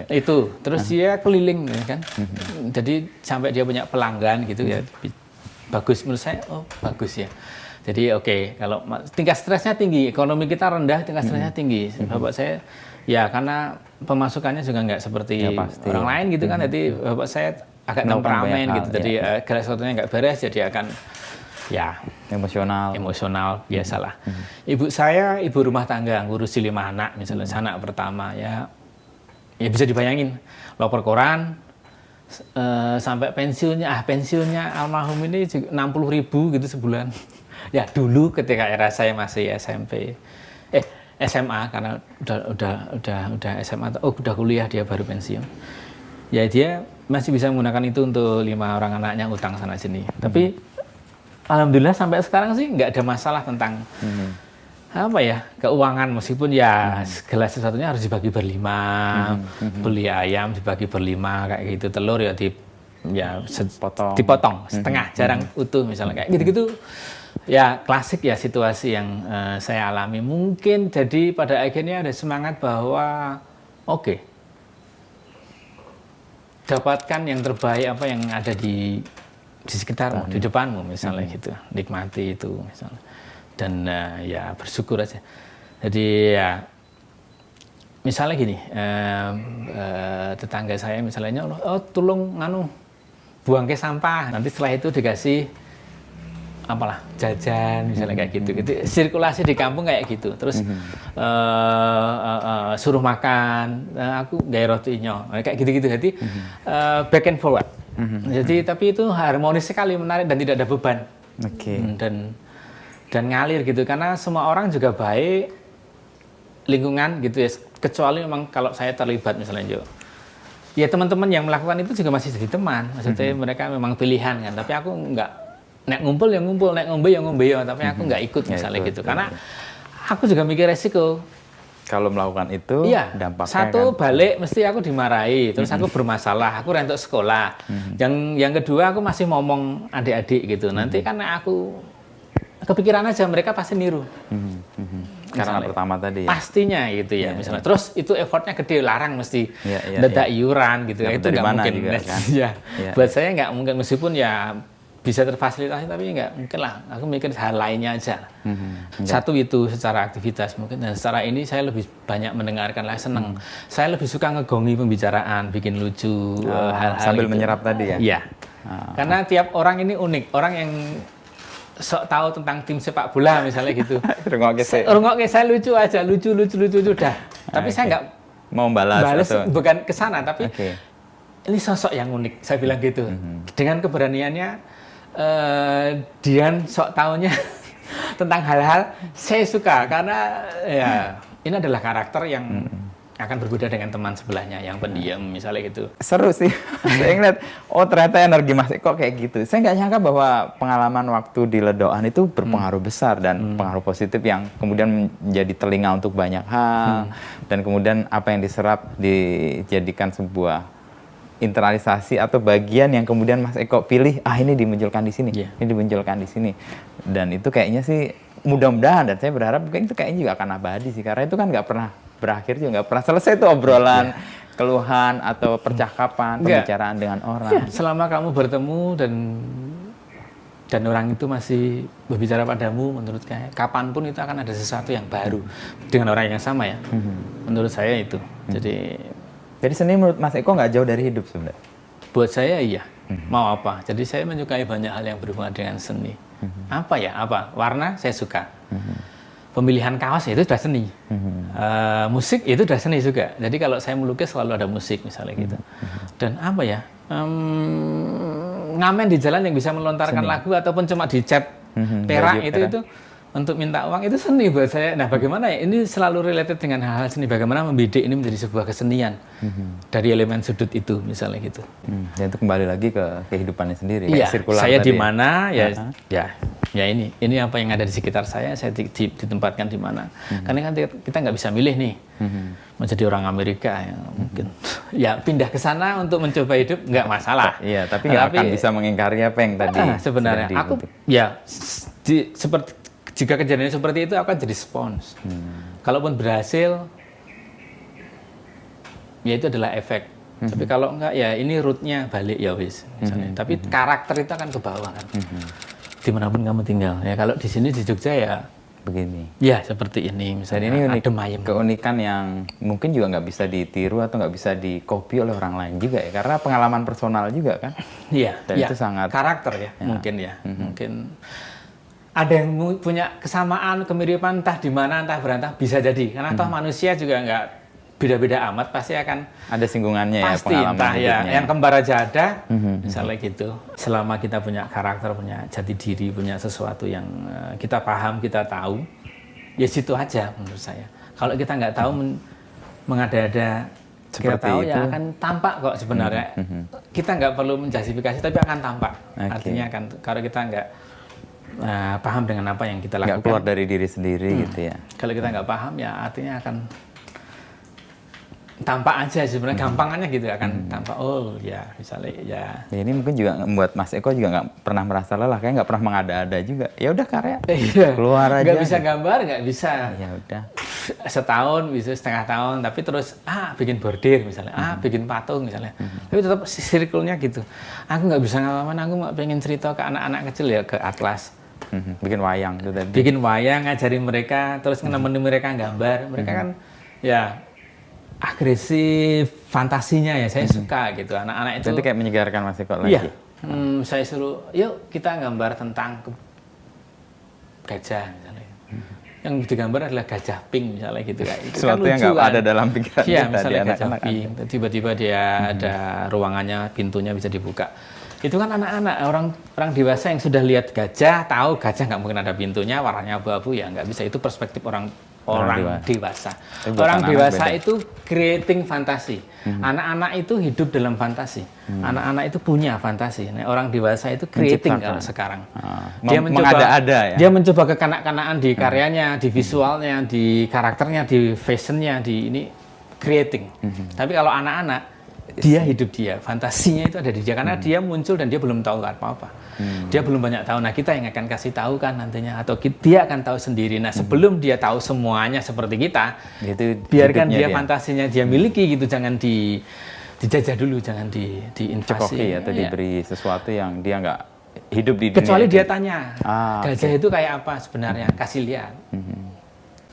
Itu terus dia keliling ya kan. Jadi sampai dia punya pelanggan gitu ya. Bagus menurut saya. Bagus ya. Jadi kalau tingkat stresnya tinggi, ekonomi kita rendah, tingkat stresnya tinggi. Bapak saya ya karena pemasukannya juga nggak seperti orang lain gitu kan. Jadi bapak saya agak temperamen gitu. Jadi segala sesuatunya nggak beres, jadi akan emosional biasalah. Ibu saya ibu rumah tangga, ngurusi 5 anak misalnya. Anak pertama ya bisa dibayangin, loper koran sampai pensiunnya almarhum ini 60.000 gitu sebulan. Ya dulu ketika era saya masih SMA karena udah SMA udah kuliah dia baru pensiun. Ya dia masih bisa menggunakan itu untuk 5 orang anaknya utang sana sini. Tapi alhamdulillah sampai sekarang sih nggak ada masalah tentang keuangan, meskipun ya segala sesuatunya harus dibagi berlima, beli ayam dibagi berlima kayak gitu, telur ya dipotong setengah, jarang utuh misalnya kayak gitu-gitu. Ya klasik ya situasi yang saya alami. Mungkin jadi pada akhirnya ada semangat bahwa dapatkan yang terbaik apa yang ada di sekitarmu, di depanmu misalnya gitu, nikmati itu misalnya, dan ya bersyukur aja. Jadi ya misalnya gini, tetangga saya misalnya, tolong buang ke sampah, nanti setelah itu dikasih jajan misalnya kayak gitu. Sirkulasi di kampung kayak gitu. Terus suruh makan, aku gaya rotinya kayak gitu-gitu. Jadi back and forward. Jadi tapi itu harmonis sekali, menarik dan tidak ada beban. Dan ngalir gitu, karena semua orang juga baik, lingkungan gitu ya, kecuali memang kalau saya terlibat misalnya ya teman-teman yang melakukan itu juga masih jadi teman, maksudnya mereka memang pilihan kan, tapi aku nggak, nek ngumpul ya ngumpul, nek ngombe ya ngombe ya, tapi aku nggak ikut misalnya gitu, karena aku juga mikir resiko. Kalau melakukan itu, iya, dampaknya satu kan, balik mesti aku dimarahi, terus aku bermasalah, aku rentuk sekolah. Yang kedua aku masih ngomong adik-adik gitu, nanti karena aku kepikiran aja mereka pasti niru. Karena pertama tadi ya. Pastinya gitu ya, misalnya. Terus itu effortnya gede, larang mesti dadak iuran gitu. Itu nggak mungkin. Juga, kan? Buat saya nggak mungkin, meskipun ya bisa terfasilitasi, tapi nggak mungkin lah. Aku mikir hal lainnya aja. Satu itu secara aktivitas mungkin, dan secara ini saya lebih banyak mendengarkan lah, seneng. Saya lebih suka ngegongi pembicaraan, bikin lucu, hal-hal sambil gitu. menyerap tadi ya? Iya. Karena tiap orang ini unik. Orang yang sok tahu tentang tim sepak bola misalnya gitu. Rungoknya saya lucu aja, lucu udah. Tapi saya nggak mau balas atau... bukan ke sana, tapi ini sosok yang unik. Saya bilang gitu. Dengan keberaniannya, Dian sok taunya tentang hal-hal saya suka, karena ya ini adalah karakter yang akan berbeda dengan teman sebelahnya yang pendiam misalnya gitu. Seru sih. Saya ngeliat, oh ternyata energi Mas Eko kayak gitu. Saya nggak nyangka bahwa pengalaman waktu di Ledoan itu berpengaruh besar dan pengaruh positif yang kemudian menjadi telinga untuk banyak hal, dan kemudian apa yang diserap dijadikan sebuah internalisasi atau bagian yang kemudian Mas Eko pilih, ini dimunculkan di sini, ini dimunculkan di sini. Dan itu kayaknya sih mudah-mudahan, dan saya berharap mungkin itu kayaknya juga akan abadi sih, karena itu kan nggak pernah berakhir juga, nggak pernah selesai tuh obrolan, keluhan atau percakapan, pembicaraan dengan orang. Selama kamu bertemu dan orang itu masih berbicara padamu, menurut saya kapanpun itu akan ada sesuatu yang baru dengan orang yang sama ya. Menurut saya itu. Jadi seni menurut Mas Eko nggak jauh dari hidup sebenarnya? Buat saya iya. Mau apa? Jadi saya menyukai banyak hal yang berhubungan dengan seni. Apa ya? Warna saya suka. Pemilihan kaos itu sudah seni. Musik itu sudah seni juga. Jadi kalau saya melukis selalu ada musik misalnya gitu. Dan apa ya? Ngamen di jalan yang bisa melontarkan lagu ataupun cuma dicat perak itu untuk minta uang itu seni buat saya. Nah, bagaimana ya? Ini selalu related dengan hal-hal seni. Bagaimana membidik ini menjadi sebuah kesenian dari elemen sudut itu, misalnya gitu. Dan itu kembali lagi ke kehidupannya sendiri. Iya. Saya di mana ya ini apa yang ada di sekitar saya ditempatkan di mana. Karena kan kita nggak bisa milih nih. Mau jadi orang Amerika ya mungkin. Ya pindah ke sana untuk mencoba hidup nggak masalah. Iya, tapi nggak akan bisa mengingkari apa yang tadi. Sebenarnya aku seperti jika kejadian seperti itu akan jadi spons. Kalaupun berhasil, ya itu adalah efek. Tapi kalau enggak, ya ini rootnya balik ya wis. Tapi karakter itu akan ke bawah kan. Dimanapun kamu tinggal. Ya kalau di sini di Jogja ya begini. Ya seperti ini. Misalnya ini unik, keunikan yang mungkin juga nggak bisa ditiru atau nggak bisa dikopi oleh orang lain juga ya. Karena pengalaman personal juga kan. Iya. Dan itu sangat karakter ya. Mungkin ya. Mungkin ada yang punya kesamaan, kemiripan, entah di mana, entah berantah, bisa jadi. Karena toh manusia juga nggak beda-beda amat, pasti akan ada singgungannya pasti, ya, pengalaman hidupnya. Yang kembar aja ada, misalnya gitu. Selama kita punya karakter, punya jati diri, punya sesuatu yang kita paham, kita tahu, ya situ aja menurut saya. Kalau kita nggak tahu, mengada-ada, kita tahu itu, ya akan tampak kok sebenarnya. Kita nggak perlu menjustifikasi, tapi akan tampak. Artinya kan, kalau kita nggak paham dengan apa yang kita lakukan. Nggak keluar dari diri sendiri gitu ya. Kalau kita nggak paham ya artinya akan tampak aja sebenarnya, gampangannya gitu akan tampak. Oh ya misalnya ya. Ini mungkin juga membuat Mas Eko juga nggak pernah merasa lelah, kayak nggak pernah mengada-ada juga. Ya udah karya keluar aja. Nggak bisa gambar, nggak bisa. Ya udah. Setahun bisa setengah tahun, tapi terus bikin bordir misalnya, bikin patung misalnya. Tapi tetap circle-nya gitu. Aku nggak bisa ngalamin, aku mau pengen cerita ke anak-anak kecil ya ke Atlas. Bikin wayang itu tadi. Bikin wayang, ngajarin mereka, terus nemenin mereka gambar. Mereka kan ya agresif, fantasinya ya saya suka gitu. Anak-anak itu. Itu kayak menyegarkan Mas Eko lagi. Iya. Saya suruh, yuk kita gambar tentang gajah misalnya. Yang digambar adalah gajah pink misalnya gitu kayak. Sesuatu kan yang nggak ada dalam pikiran kita misalnya gajah pink. Tiba-tiba dia ada ruangannya, pintunya bisa dibuka. Itu kan anak-anak, orang dewasa yang sudah lihat gajah, tahu gajah nggak mungkin ada pintunya, warnanya abu-abu, ya nggak bisa. Itu perspektif orang dewasa. Orang dewasa itu creating fantasi. Anak-anak itu hidup dalam fantasi. Anak-anak itu punya fantasi. Nah, orang dewasa itu creating kalau sekarang. Dia mengada-ada ya. Dia mencoba kekanak-kanakan di karyanya, di visualnya, di karakternya, di fashionnya, di ini creating. Tapi kalau anak-anak dia hidup dia, fantasinya itu ada di dia karena dia muncul dan dia belum tahu apa-apa. Dia belum banyak tahu. Nah, kita yang akan kasih tahu kan nantinya atau dia akan tahu sendiri. Nah, sebelum dia tahu semuanya seperti kita, itu biarkan dia fantasinya dia miliki gitu, jangan dijajah dulu, jangan diinvasi atau diberi sesuatu yang dia nggak hidup di dunia. Kecuali dia tanya, gajah itu kayak apa sebenarnya? Kasih lihat.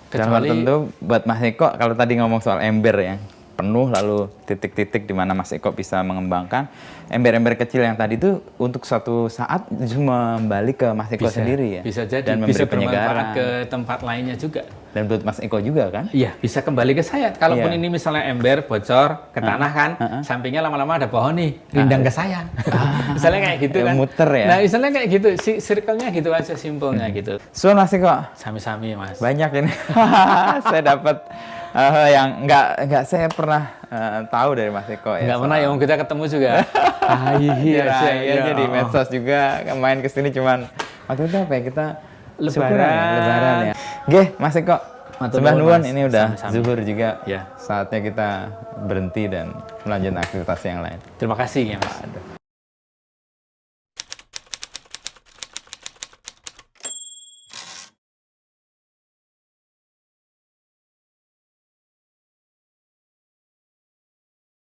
Kecuali tentu buat Mas Eko, kalau tadi ngomong soal ember yang penuh lalu titik-titik di mana Mas Eko bisa mengembangkan ember-ember kecil yang tadi itu untuk suatu saat kembali ke Mas Eko sendiri ya. Bisa jadi dan memberi bisa penyegaran ke tempat lainnya juga. Dan buat Mas Eko juga kan? Iya, bisa kembali ke saya. Kalaupun ini misalnya ember bocor ke tanah kan, sampingnya lama-lama ada pohon nih, rindang ke saya. Misalnya kayak gitu kan. Muter ya. Nah, misalnya kayak gitu, circle-nya gitu aja, simpelnya gitu. Mas Eko. Sami-sami, Mas. Banyak ini. Saya dapat yang nggak saya pernah tahu dari Mas Eko ya. Nggak pernah ya, kita ketemu juga. Iya, di medsos juga main kesini cuman waktu itu apa ya, kita Lebaran ya. Oke, Mas Eko. Sembah nuwun, ini udah zuhur juga. Ya. Saatnya kita berhenti dan melanjutkan aktivitas yang lain. Terima kasih ya, Mas.